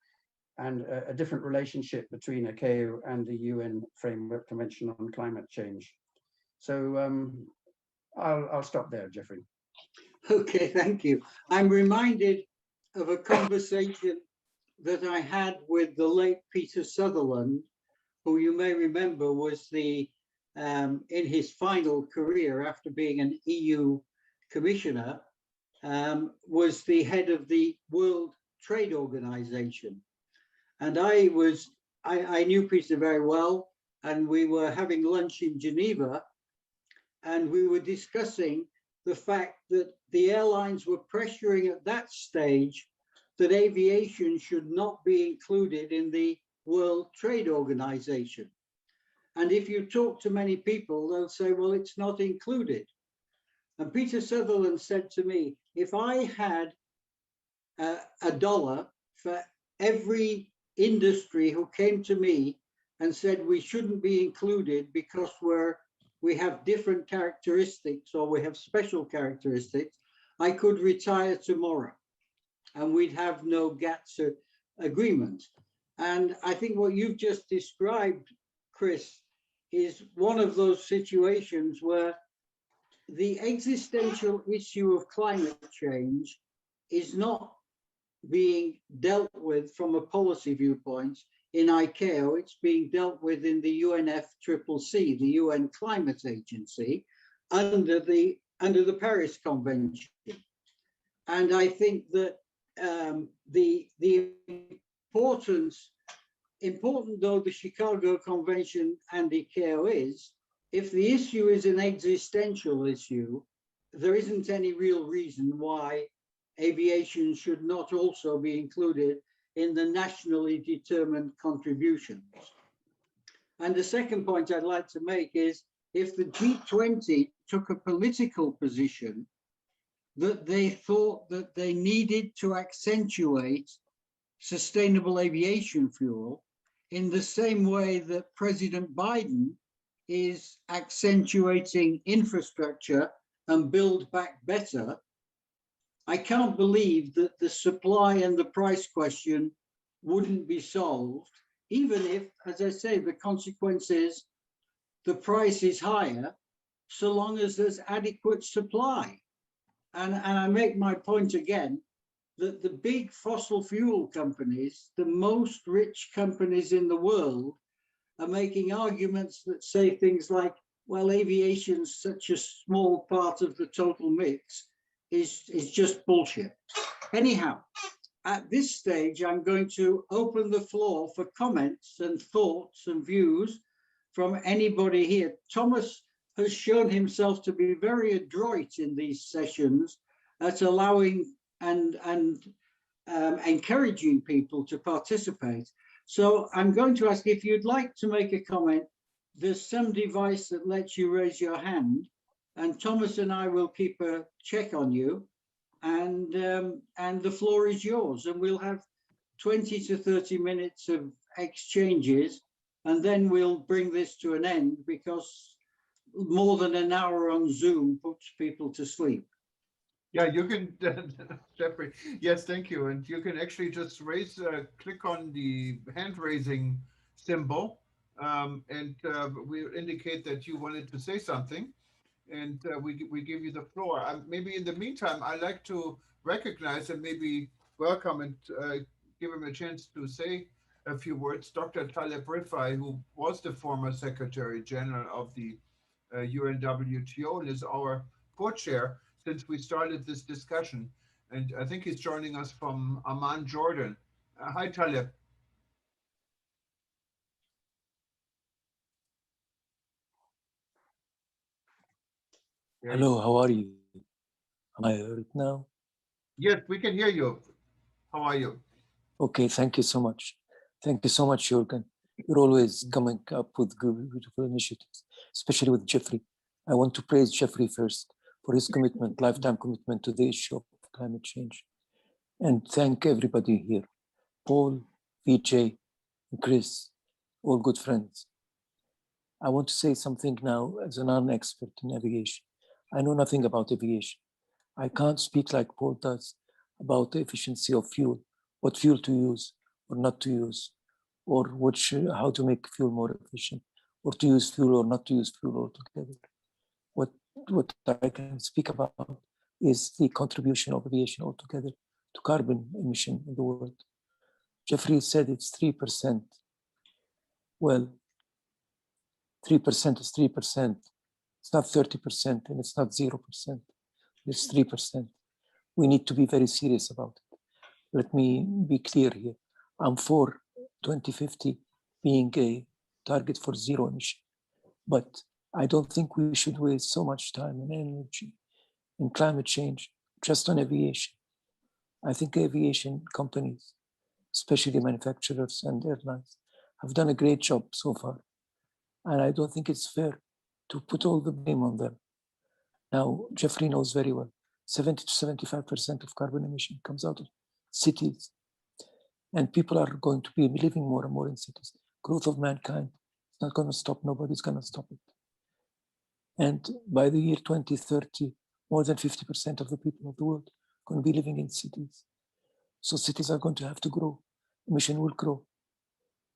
and a different relationship between ICAO and the UN Framework Convention on Climate Change. So I'll stop there, Jeffrey. Okay, thank you. I'm reminded of a conversation that I had with the late Peter Sutherland, who you may remember was the in his final career after being an EU commissioner, was the head of the World Trade Organization. And I knew Peter very well, and we were having lunch in Geneva, and we were discussing the fact that the airlines were pressuring at that stage that aviation should not be included in the World Trade Organization. And if you talk to many people, they'll say, well, it's not included. And Peter Sutherland said to me, if I had $1 for every industry who came to me and said we shouldn't be included because we have different characteristics or we have special characteristics, I could retire tomorrow and we'd have no GATS agreement. And I think what you've just described, Chris, is one of those situations where the existential issue of climate change is not being dealt with from a policy viewpoint in ICAO. It's being dealt with in the UNFCCC, the UN Climate Agency, under the Paris Convention. And I think that the important though the Chicago Convention and ICAO is, if the issue is an existential issue, there isn't any real reason why aviation should not also be included in the nationally determined contributions. And the second point I'd like to make is, if the G20 took a political position that they thought that they needed to accentuate sustainable aviation fuel in the same way that President Biden is accentuating infrastructure and build back better, I can't believe that the supply and the price question wouldn't be solved, even if, as I say, the consequence is the price is higher, so long as there's adequate supply. And I make my point again, that the big fossil fuel companies, the most rich companies in the world, are making arguments that say things like, well, aviation's such a small part of the total mix, is just bullshit. Anyhow, at this stage, I'm going to open the floor for comments and thoughts and views from anybody here. Thomas has shown himself to be very adroit in these sessions at allowing and encouraging people to participate. So I'm going to ask, if you'd like to make a comment, there's some device that lets you raise your hand, and Thomas and I will keep a check on you, and the floor is yours, and we'll have 20 to 30 minutes of exchanges, and then we'll bring this to an end, because more than an hour on Zoom puts people to sleep. Yeah, you can, Jeffrey. Yes, thank you. And you can actually just click on the hand raising symbol, and we indicate that you wanted to say something, and we give you the floor. Maybe in the meantime, I'd like to recognize and maybe welcome and give him a chance to say a few words. Dr. Taleb Rifai, who was the former Secretary General of the UNWTO and is our co-chair since we started this discussion. And I think he's joining us from Amman, Jordan. Hi, Taleb. Hello, how are you? Am I heard now? Yes, we can hear you. How are you? Okay, thank you so much. Thank you so much, Jürgen. You're always coming up with good, beautiful initiatives, especially with Jeffrey. I want to praise Jeffrey first for his commitment, lifetime commitment to the issue of climate change. And thank everybody here, Paul, VJ, Chris, all good friends. I want to say something now as a non-expert in aviation. I know nothing about aviation. I can't speak like Paul does about the efficiency of fuel, what fuel to use or not to use, or how to make fuel more efficient, or to use fuel or not to use fuel altogether. What I can speak about is the contribution of aviation altogether to carbon emission in the world. Jeffrey said it's 3%. Well, 3% is 3%. It's not 30% and it's not 0%. It's 3%. We need to be very serious about it. Let me be clear here. I'm for 2050 being a target for zero emission, but I don't think we should waste so much time and energy in climate change just on aviation. I think aviation companies, especially manufacturers and airlines, have done a great job so far. And I don't think it's fair to put all the blame on them. Now, Jeffrey knows very well, 70 to 75% of carbon emission comes out of cities. And people are going to be living more and more in cities. Growth of mankind is not going to stop. Nobody's going to stop it. And by the year 2030, more than 50% of the people of the world are going to be living in cities. So cities are going to have to grow. Emission will grow.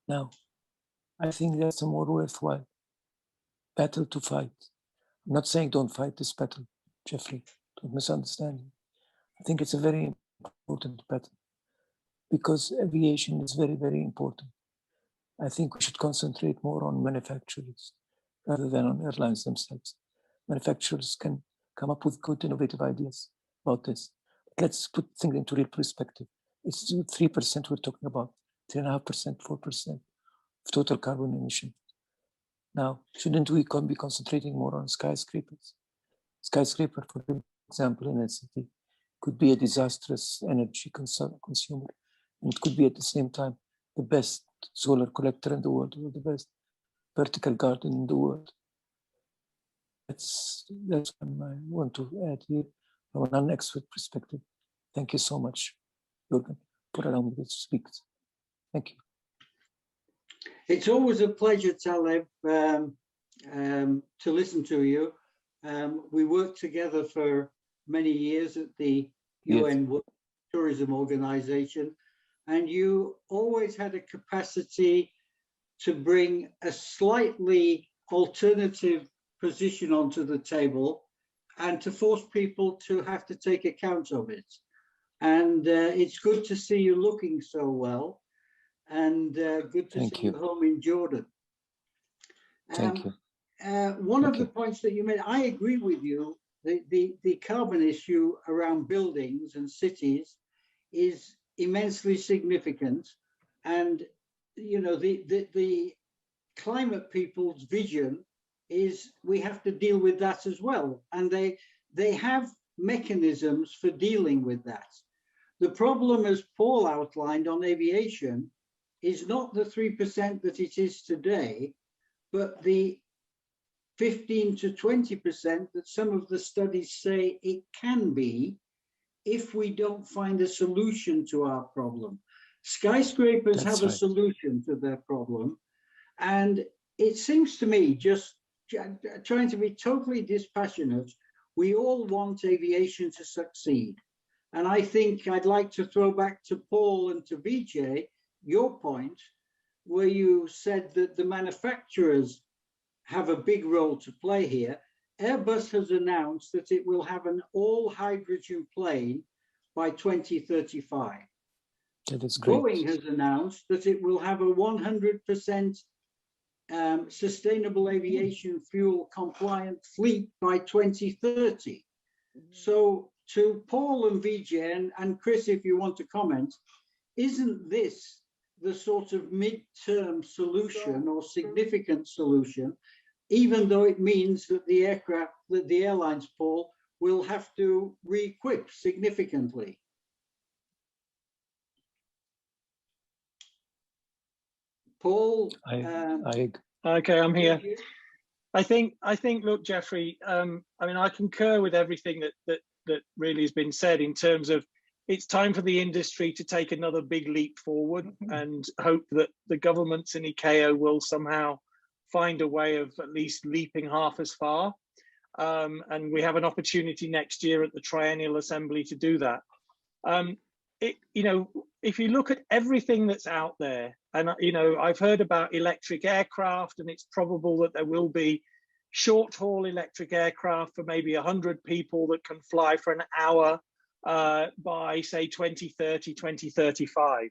Now, I think that's a more worthwhile battle to fight. I'm not saying don't fight this battle, Jeffrey, don't misunderstand me. I think it's a very important battle because aviation is very, very important. I think we should concentrate more on manufacturers rather than on airlines themselves. Manufacturers can come up with good, innovative ideas about this. But let's put things into real perspective. It's 3% we're talking about, 3.5%, 4% of total carbon emission. Now, shouldn't we be concentrating more on skyscrapers? Skyscraper, for example, in a city could be a disastrous energy consumer, and it could be at the same time the best solar collector in the world, or the best vertical garden in the world. That's what I want to add here from an non-expert perspective. Thank you so much, Jürgen, for allowing me to speak. Thank you. It's always a pleasure, Taleb, to listen to you. We worked together for many years at the UN World Tourism Organization, and you always had a capacity to bring a slightly alternative position onto the table and to force people to have to take account of it. And it's good to see you looking so well, and good to see you home in Jordan. Thank you. One of the points that you made, I agree with you, the carbon issue around buildings and cities is immensely significant. And, you know, the climate people's vision is we have to deal with that as well. And they have mechanisms for dealing with that. The problem, as Paul outlined on aviation, is not the 3% that it is today, but the 15 to 20% that some of the studies say it can be if we don't find a solution to our problem. Skyscrapers have a solution to their problem. And it seems to me, just trying to be totally dispassionate, we all want aviation to succeed. And I think I'd like to throw back to Paul and to Vijay, your point, where you said that the manufacturers have a big role to play here. Airbus has announced that it will have an all-hydrogen plane by 2035. That is great. Boeing has announced that it will have a 100% sustainable aviation fuel compliant fleet by 2030. So to Paul and Vijay, and Chris, if you want to comment, isn't this the sort of mid-term solution or significant solution, even though it means that the aircraft, that the airlines, Paul, will have to re-equip significantly? Paul? Okay, I'm here. I think, look, Jeffrey, I mean, I concur with everything that really has been said in terms of it's time for the industry to take another big leap forward and hope that the governments in ICAO will somehow find a way of at least leaping half as far. And we have an opportunity next year at the Triennial Assembly to do that. You know, if you look at everything that's out there, and, you know, I've heard about electric aircraft, and it's probable that there will be short-haul electric aircraft for maybe 100 people that can fly for an hour by say 2030, 2035.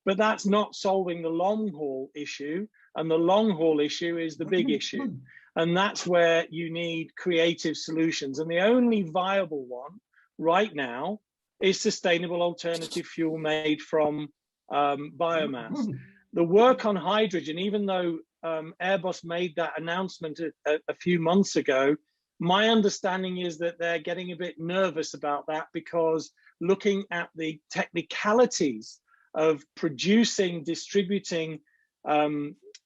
But that's not solving the long haul issue. And the long haul issue is the big issue. And that's where you need creative solutions. And the only viable one right now is sustainable alternative fuel made from biomass. The work on hydrogen, even though Airbus made that announcement a few months ago, my understanding is that they're getting a bit nervous about that, because looking at the technicalities of producing, distributing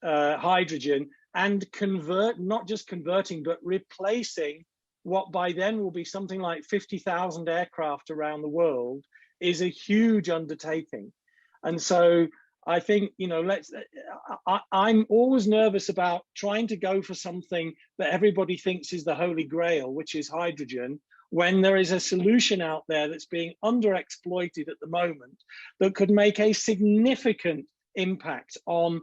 hydrogen and not just converting, but replacing what by then will be something like 50,000 aircraft around the world is a huge undertaking. And so I think, you know, I'm always nervous about trying to go for something that everybody thinks is the holy grail, which is hydrogen, when there is a solution out there that's being underexploited at the moment that could make a significant impact on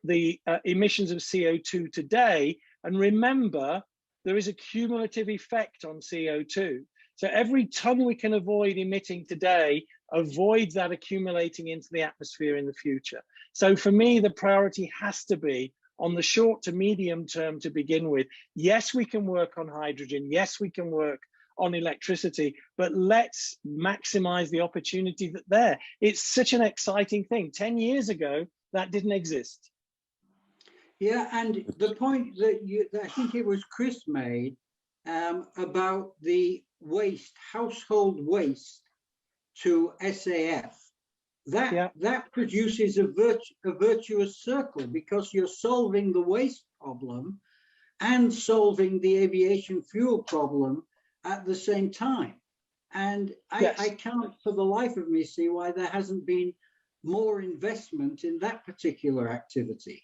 the emissions of CO2 today. And remember, there is a cumulative effect on CO2. So every ton we can avoid emitting today avoids that accumulating into the atmosphere in the future. So for me, the priority has to be on the short to medium term to begin with. Yes, we can work on hydrogen. Yes, we can work on electricity, but let's maximize the opportunity that's there. It's such an exciting thing. 10 years ago, that didn't exist. Yeah, and the point that I think it was Chris made about the waste, household waste to SAF, that produces a virtuous circle, because you're solving the waste problem and solving the aviation fuel problem at the same time. And I can't for the life of me see why there hasn't been more investment in that particular activity.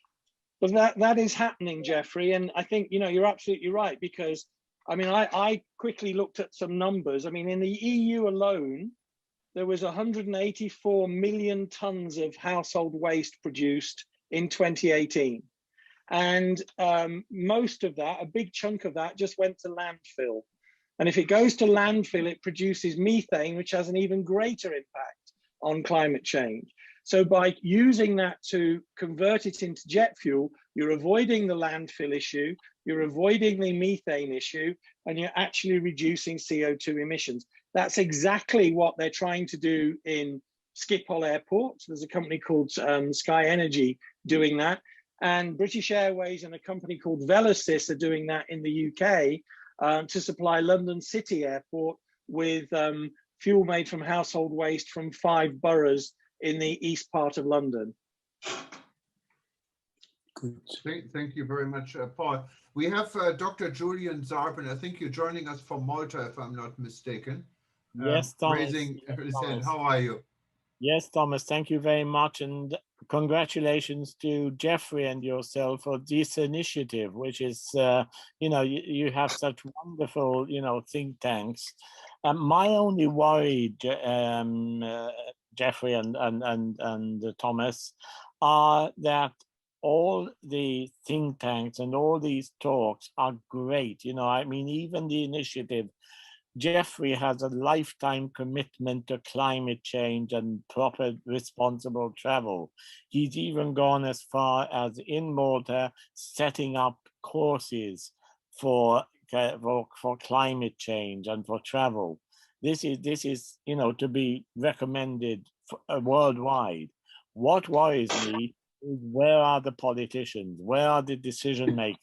Well, that is happening, Jeffrey. And I think, you know, you're absolutely right, because I mean, I quickly looked at some numbers. I mean, in the EU alone, there was 184 million tons of household waste produced in 2018. And most of that, a big chunk of that, just went to landfill. And if it goes to landfill, it produces methane, which has an even greater impact on climate change. So by using that to convert it into jet fuel, you're avoiding the landfill issue, you're avoiding the methane issue, and you're actually reducing CO2 emissions. That's exactly what they're trying to do in Schiphol Airport. There's a company called Sky Energy doing that. And British Airways and a company called Velocys are doing that in the UK to supply London City Airport with fuel made from household waste from 5 boroughs in the east part of London. Good. Thank you very much, Paul. We have Dr. Julian Zarbin. I think you're joining us from Malta, if I'm not mistaken. Yes, Thomas. Raising his hand. How are you? Yes, Thomas, thank you very much. And congratulations to Jeffrey and yourself for this initiative, which is, you know, you have such wonderful, you know, think tanks. My only worry, Jeffrey and Thomas, are that all the think tanks and all these talks are great. You know, I mean, even the initiative, Jeffrey has a lifetime commitment to climate change and proper responsible travel. He's even gone as far as in Malta setting up courses for climate change and for travel. This is you know, to be recommended worldwide. What worries me is, where are the politicians? Where are the decision makers?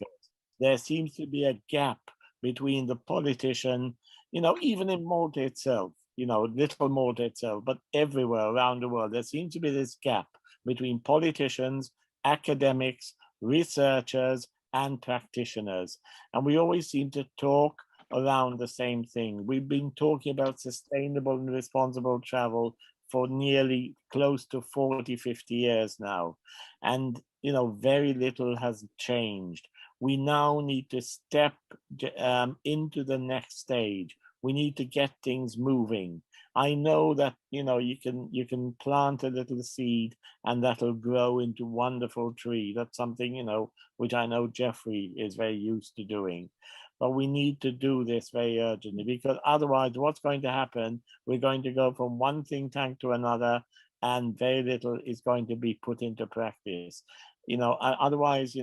There seems to be a gap between the politician, you know, even in Malta itself, you know, little Malta itself, but everywhere around the world, there seems to be this gap between politicians, academics, researchers, and practitioners. And we always seem to talk around the same thing. We've been talking about sustainable and responsible travel for nearly close to 40, 50 years now. And, you know, very little has changed. We now need to step into the next stage. We need to get things moving. I know that, you know, you can plant a little seed and that'll grow into a wonderful tree. That's something, you know, which I know Jeffrey is very used to doing. but we need to do this very urgently, because otherwise what's going to happen, we're going to go from one think tank to another, and very little is going to be put into practice. Otherwise,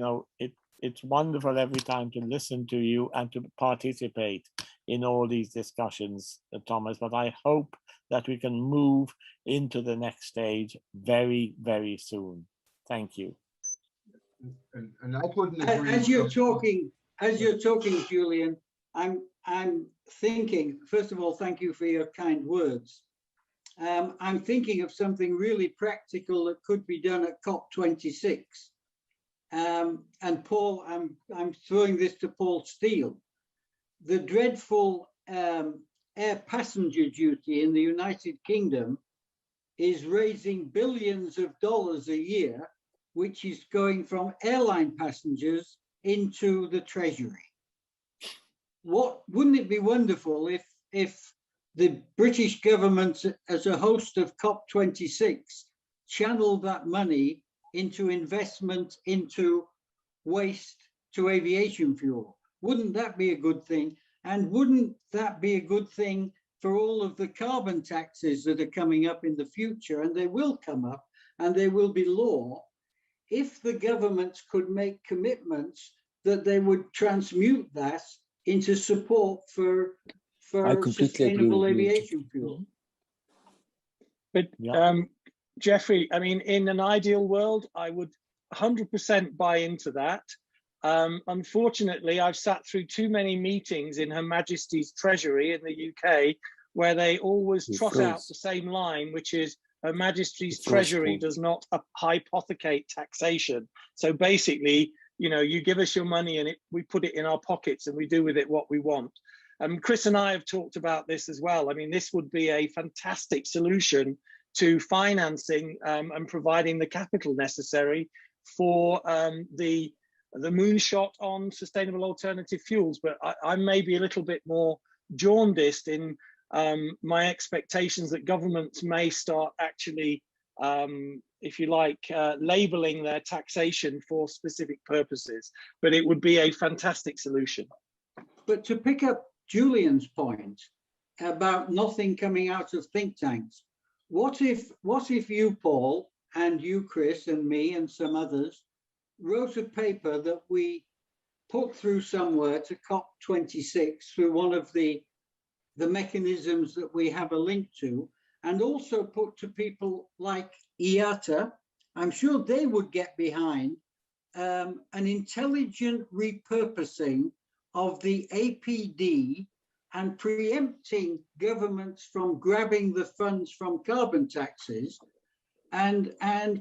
it's wonderful every time to listen to you and to participate in all these discussions, Thomas, but I hope that we can move into the next stage very, very soon. Thank you. And I couldn't agree. As you're talking, Julian, I'm thinking, first of all, thank you for your kind words. I'm thinking of something really practical that could be done at COP26. And Paul, I'm throwing this to Paul Steele. The dreadful air passenger duty in the United Kingdom is raising billions of dollars a year, which is going from airline passengers into the treasury. Wouldn't it be wonderful if the British government, as a host of COP26, channeled that money into investment into waste to aviation fuel? Wouldn't that be a good thing? And wouldn't that be a good thing for all of the carbon taxes that are coming up in the future? And they will come up, and they will be law, if the governments could make commitments that they would transmute that into support for sustainable aviation fuel. But Jeffrey, I mean, in an ideal world, I would 100% buy into that. Unfortunately, I've sat through too many meetings in Her Majesty's Treasury in the UK where they always trot out the same line, which is Her Majesty's Treasury does not hypothecate taxation. So basically, you give us your money and we put it in our pockets and we do with it what we want. Chris and I have talked about this as well. I mean, this would be a fantastic solution to financing and providing the capital necessary for the moonshot on sustainable alternative fuels. But I may be a little bit more jaundiced in my expectations that governments may start actually, if you like, labeling their taxation for specific purposes. But it would be a fantastic solution. But to pick up Julian's point about nothing coming out of think tanks, what if you, Paul, and you, Chris, and me, and some others wrote a paper that we put through somewhere to COP26 through one of the mechanisms that we have a link to, and also put to people like IATA, I'm sure they would get behind an intelligent repurposing of the APD and preempting governments from grabbing the funds from carbon taxes and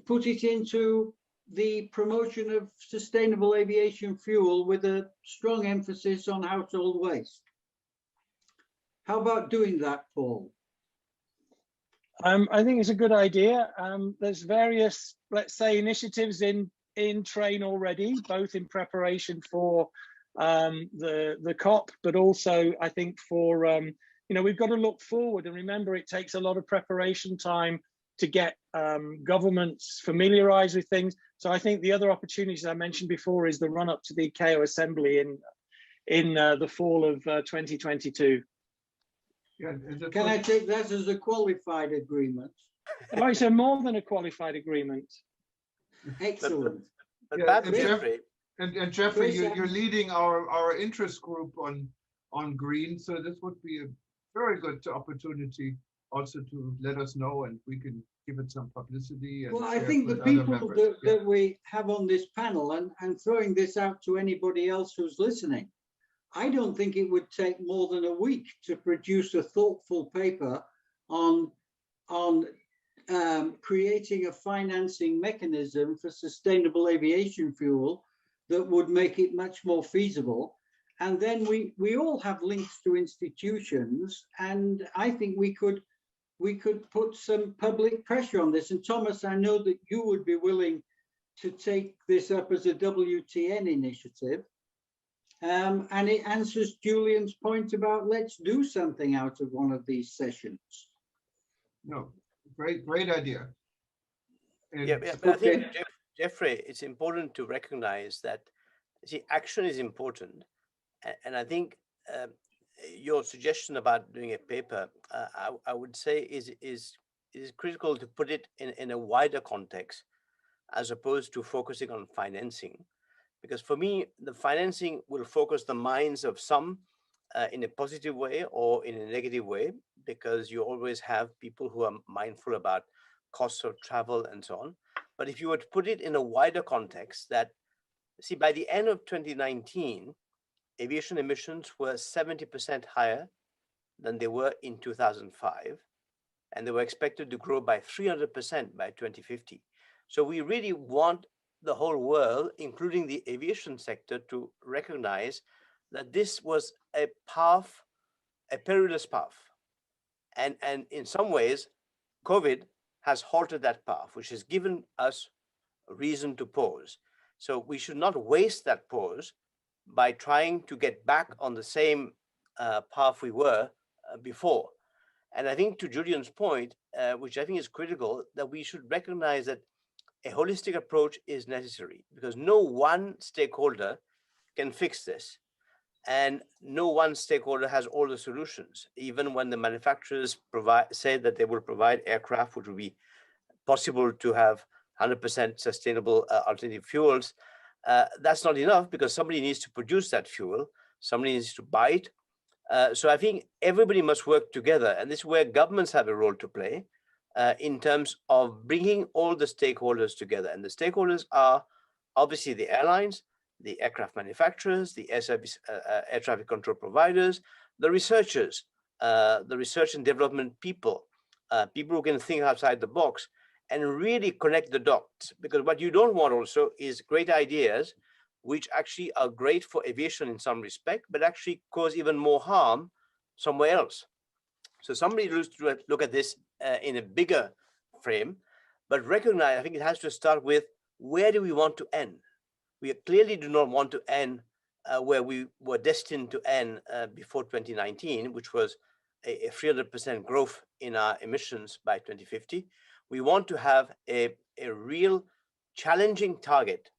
put it into the promotion of sustainable aviation fuel with a strong emphasis on household waste. How about doing that, Paul? I think it's a good idea. There's various, let's say, initiatives in train already, both in preparation for the COP, but also I think for, we've got to look forward and remember it takes a lot of preparation time to get governments familiarized with things. So I think the other opportunities I mentioned before is the run up to the ICAO Assembly in the fall of 2022. Yeah, can I take that as a qualified agreement? Oh, so more than a qualified agreement. Excellent. But yeah, Jeffrey, and Jeffrey, you're leading our interest group on green, so this would be a very good opportunity also to let us know, and we can give it some publicity. And well, I think the people that we have on this panel, and throwing this out to anybody else who's listening, I don't think it would take more than a week to produce a thoughtful paper on creating a financing mechanism for sustainable aviation fuel that would make it much more feasible. And then we all have links to institutions, and I think we could put some public pressure on this. And Thomas, I know that you would be willing to take this up as a WTN initiative. And it answers Julian's point about let's do something out of one of these sessions. No, great idea. And yeah, but I think, Jeffrey, it's important to recognize that, see, action is important, And I think your suggestion about doing a paper, I would say is critical to put it in a wider context, as opposed to focusing on financing. Because for me, the financing will focus the minds of some in a positive way or in a negative way, because you always have people who are mindful about costs of travel and so on. But if you were to put it in a wider context, that, see, by the end of 2019, aviation emissions were 70% higher than they were in 2005, and they were expected to grow by 300% by 2050. So we really want the whole world, including the aviation sector, to recognize that this was a path, a perilous path. And in some ways, COVID has halted that path, which has given us a reason to pause. So we should not waste that pause by trying to get back on the same path we were before. And I think, to Julian's point, which I think is critical, that we should recognize that a holistic approach is necessary, because no one stakeholder can fix this. And no one stakeholder has all the solutions. Even when the manufacturers say that they will provide aircraft which will be possible to have 100% sustainable alternative fuels, that's not enough, because somebody needs to produce that fuel, somebody needs to buy it. So I think everybody must work together, and this is where governments have a role to play in terms of bringing all the stakeholders together. And the stakeholders are obviously the airlines, the aircraft manufacturers, the air traffic control providers, the researchers, the research and development people, people who can think outside the box and really connect the dots. Because what you don't want also is great ideas which actually are great for aviation in some respect, but actually cause even more harm somewhere else. So somebody needs to look at this in a bigger frame, but recognize, I think it has to start with, where do we want to end? We clearly do not want to end where we were destined to end before 2019, which was a 300% growth in our emissions by 2050. We want to have a real challenging target,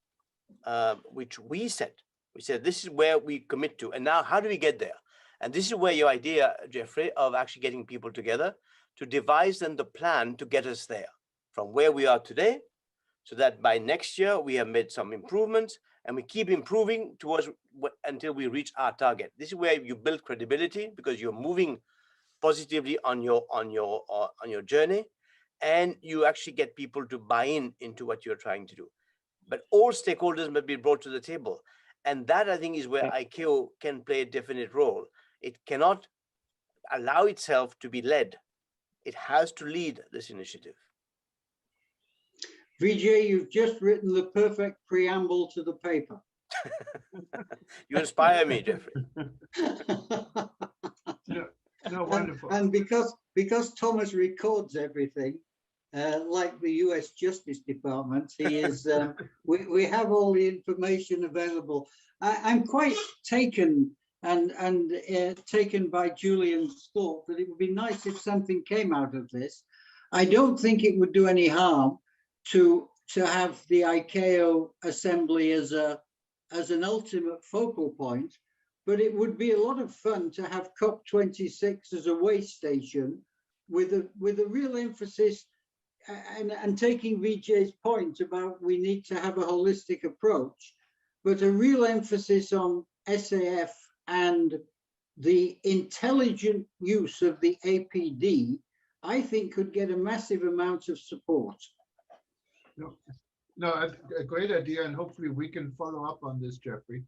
which we set. We said, this is where we commit to. And now, how do we get there? And this is where your idea, Jeffrey, of actually getting people together to devise then the plan to get us there from where we are today, so that by next year we have made some improvements and we keep improving towards until we reach our target. This is where you build credibility, because you're moving positively on your journey, and you actually get people to buy into what you're trying to do. But all stakeholders must be brought to the table. And that, I think, is where ICAO can play a definite role. It cannot allow itself to be led. It has to lead this initiative. Vijay, you've just written the perfect preamble to the paper. You inspire me, Jeffrey. No, wonderful. And because Thomas records everything, like the US Justice Department, he is. We have all the information available. I'm quite taken taken by Julian's thought that it would be nice if something came out of this. I don't think it would do any harm to have the ICAO assembly as an ultimate focal point, but it would be a lot of fun to have COP26 as a way station with a real emphasis, and taking Vijay's point about we need to have a holistic approach, but a real emphasis on SAF and the intelligent use of the APD, I think could get a massive amount of support. No, a great idea, and hopefully we can follow up on this, Jeffrey.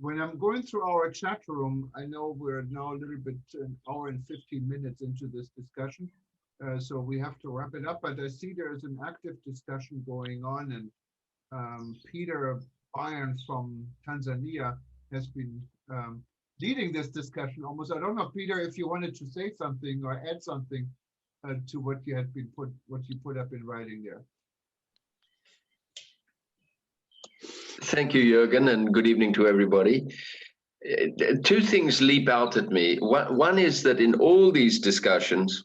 When I'm going through our chat room, I know we're now a little bit an hour and 15 minutes into this discussion, so we have to wrap it up. But I see there's an active discussion going on, and Peter Bayern from Tanzania has been leading this discussion almost. I don't know, Peter, if you wanted to say something or add something to what you had been what you put up in writing there. Thank you, Jürgen, and good evening to everybody. Two things leap out at me. One is that in all these discussions,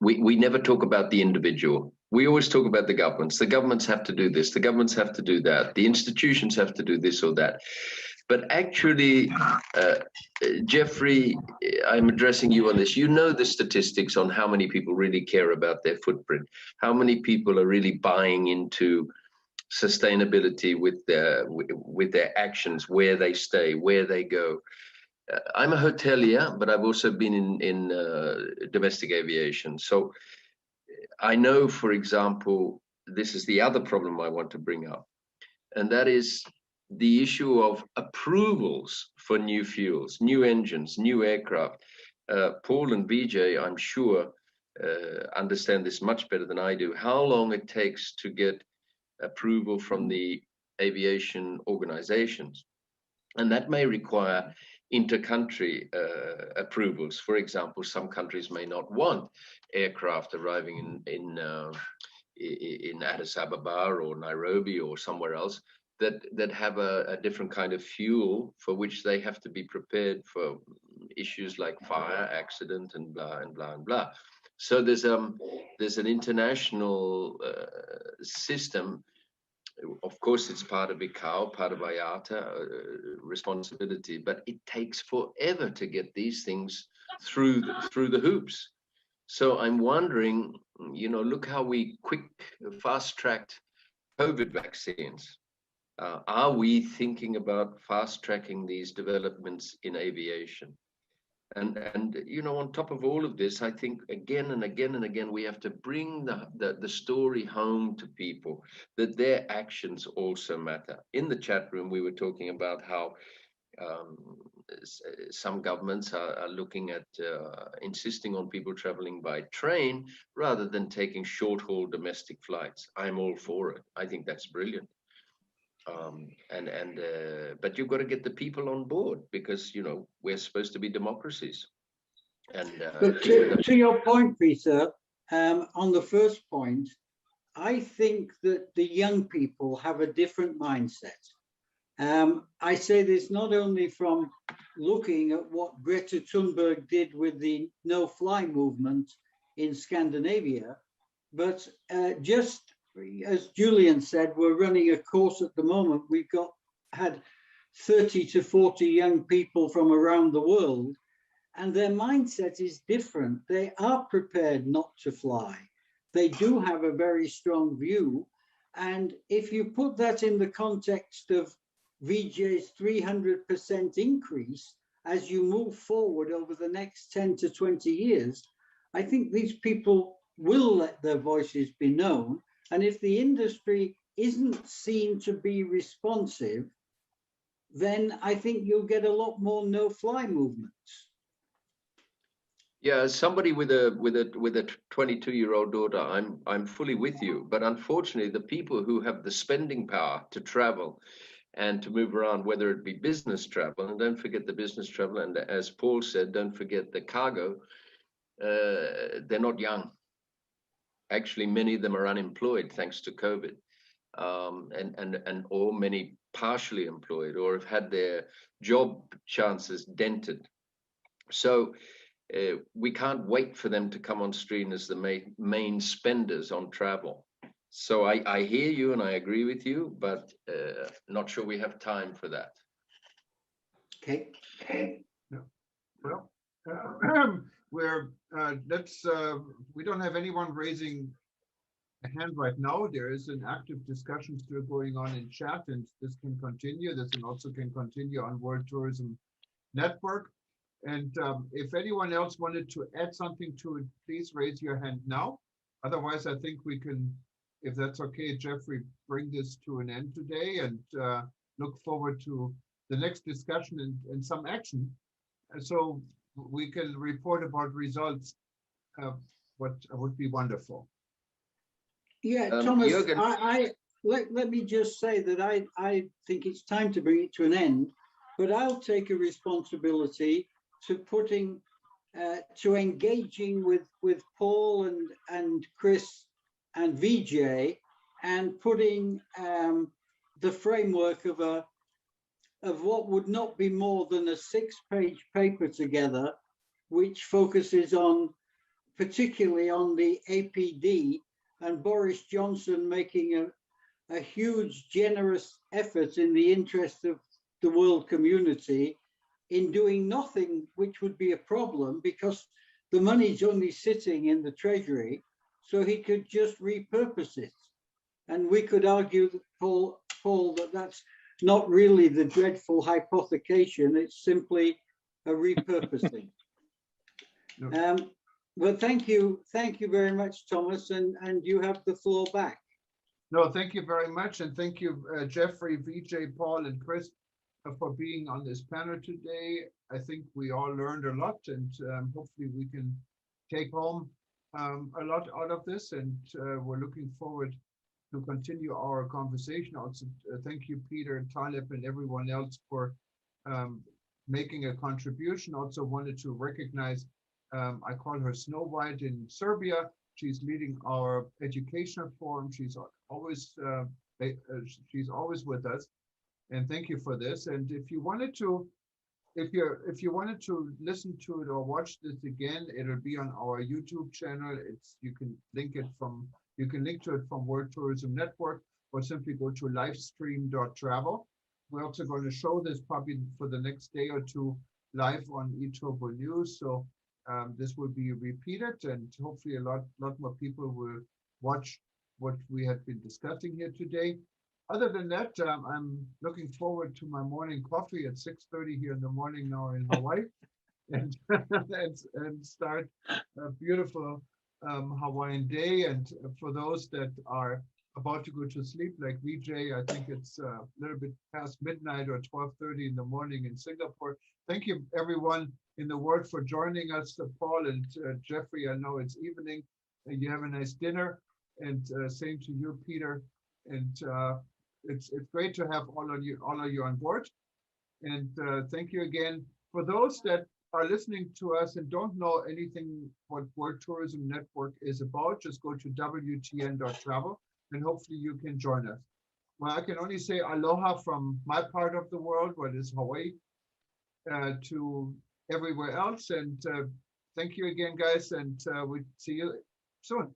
we never talk about the individual. We always talk about the governments. The governments have to do this. The governments have to do that. The institutions have to do this or that. But actually, Jeffrey, I'm addressing you on this. You know the statistics on how many people really care about their footprint, how many people are really buying into sustainability with their actions, where they stay, where they go. I'm a hotelier, but I've also been in domestic aviation. So I know, for example, this is the other problem I want to bring up, and that is the issue of approvals for new fuels, new engines, new aircraft. Paul and Vijay, I'm sure, understand this much better than I do, how long it takes to get approval from the aviation organizations. And that may require inter-country approvals. For example, some countries may not want aircraft arriving in Addis Ababa or Nairobi or somewhere else that have a different kind of fuel for which they have to be prepared for issues like fire, accident, and blah and blah and blah. So there's an international system. Of course, it's part of ICAO, part of IATA responsibility, but it takes forever to get these things through the hoops. So I'm wondering, look how we fast-tracked COVID vaccines. Are we thinking about fast-tracking these developments in aviation? And on top of all of this, I think again and again and again, we have to bring the story home to people that their actions also matter. In the chat room, we were talking about how some governments are looking at insisting on people traveling by train rather than taking short-haul domestic flights. I'm all for it. I think that's brilliant. But you've got to get the people on board because we're supposed to be democracies. But to your point, Peter, on the first point, I think that the young people have a different mindset. I say this not only from looking at what Greta Thunberg did with the no-fly movement in Scandinavia, but just as Julian said, we're running a course at the moment. We've had 30 to 40 young people from around the world, and their mindset is different. They are prepared not to fly. They do have a very strong view. And if you put that in the context of Vijay's 300% increase as you move forward over the next 10 to 20 years, I think these people will let their voices be known. And if the industry isn't seen to be responsive, then I think you'll get a lot more no-fly movements. Yeah, as somebody with a 22-year-old daughter, I'm fully with you. But unfortunately, the people who have the spending power to travel and to move around, whether it be business travel, and don't forget the business travel, and as Paul said, don't forget the cargo, they're not young. Actually, many of them are unemployed thanks to COVID, or many partially employed or have had their job chances dented. So we can't wait for them to come on stream as the main spenders on travel. So I hear you and I agree with you, but not sure we have time for that. Okay. No. Well, we don't have anyone raising a hand right now. There is an active discussion still going on in chat, and this can continue. This also can continue on World Tourism Network. And if anyone else wanted to add something to it, please raise your hand now. Otherwise, I think we can, if that's okay, Jeffrey, bring this to an end today and look forward to the next discussion and some action. So we can report about results, what would be wonderful. Yeah, Thomas, Jürgen. let me just say that I think it's time to bring it to an end, but I'll take a responsibility to putting, to engaging with Paul and Chris and Vijay and putting the framework of what would not be more than a 6-page paper together, which focuses on, particularly on the APD, and Boris Johnson making a huge, generous effort in the interest of the world community in doing nothing, which would be a problem because the money's only sitting in the treasury, so he could just repurpose it. And we could argue that, Paul, that that's not really the dreadful hypothecation, it's simply a repurposing. But thank you very much, Thomas, and you have the floor back. No, thank you very much, and thank you, Jeffrey, Vijay, Paul, and Chris, for being on this panel today. I think we all learned a lot, and hopefully we can take home a lot out of this, and we're looking forward to continue our conversation. Also, thank you, Peter, Taleb, and everyone else for making a contribution. Also wanted to recognize, I call her Snow White in Serbia. She's leading our educational forum. She's always with us, and thank you for this. And if you wanted to, if you wanted to listen to it or watch this again, it'll be on our YouTube channel. You can link to it from World Tourism Network, or simply go to livestream.travel. We're also going to show this probably for the next day or two live on eTurbo News. So this will be repeated, and hopefully a lot more people will watch what we have been discussing here today. Other than that, I'm looking forward to my morning coffee at 6:30 here in the morning now in Hawaii, and start a beautiful Hawaiian day. And for those that are about to go to sleep, like Vijay, I think it's a little bit past midnight or 12:30 in the morning in Singapore. Thank you, everyone in the world, for joining us. Paul and Jeffrey, I know it's evening, and you have a nice dinner. And same to you, Peter. And it's great to have all of you on board. And thank you again. For those that are listening to us and don't know anything what World Tourism Network is about, just go to WTN.travel, and hopefully you can join us. Well, I can only say aloha from my part of the world, what is Hawaii, to everywhere else. And thank you again, guys, and we'll see you soon.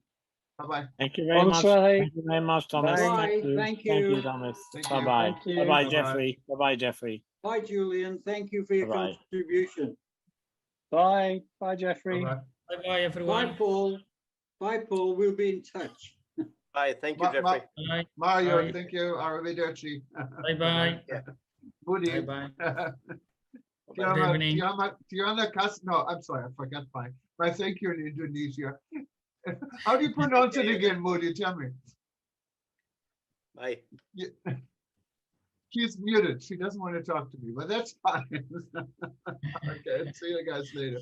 Bye-bye. Thank you very much. Thank you very much, Thomas. Bye. Thank you, Thomas. Bye-bye. Bye-bye, Jeffrey. Bye-bye, Jeffrey. Bye, Julian. Thank you for your Bye-bye. contribution. Bye. Bye, Jeffrey. Bye-bye. Bye-bye, everyone. Bye, Paul. Bye, Paul. We'll be in touch. Bye. Thank you, Jeffrey. Bye. Mario, Bye. thank you. Arrivederci. Bye-bye. Budi. Bye-bye. Tiana Kas. No, I'm sorry, I forgot my thank you in Indonesia. How do you pronounce it again, Moody? Tell me. Bye. Yeah. She's muted. She doesn't want to talk to me, but that's fine. Okay, see you guys later.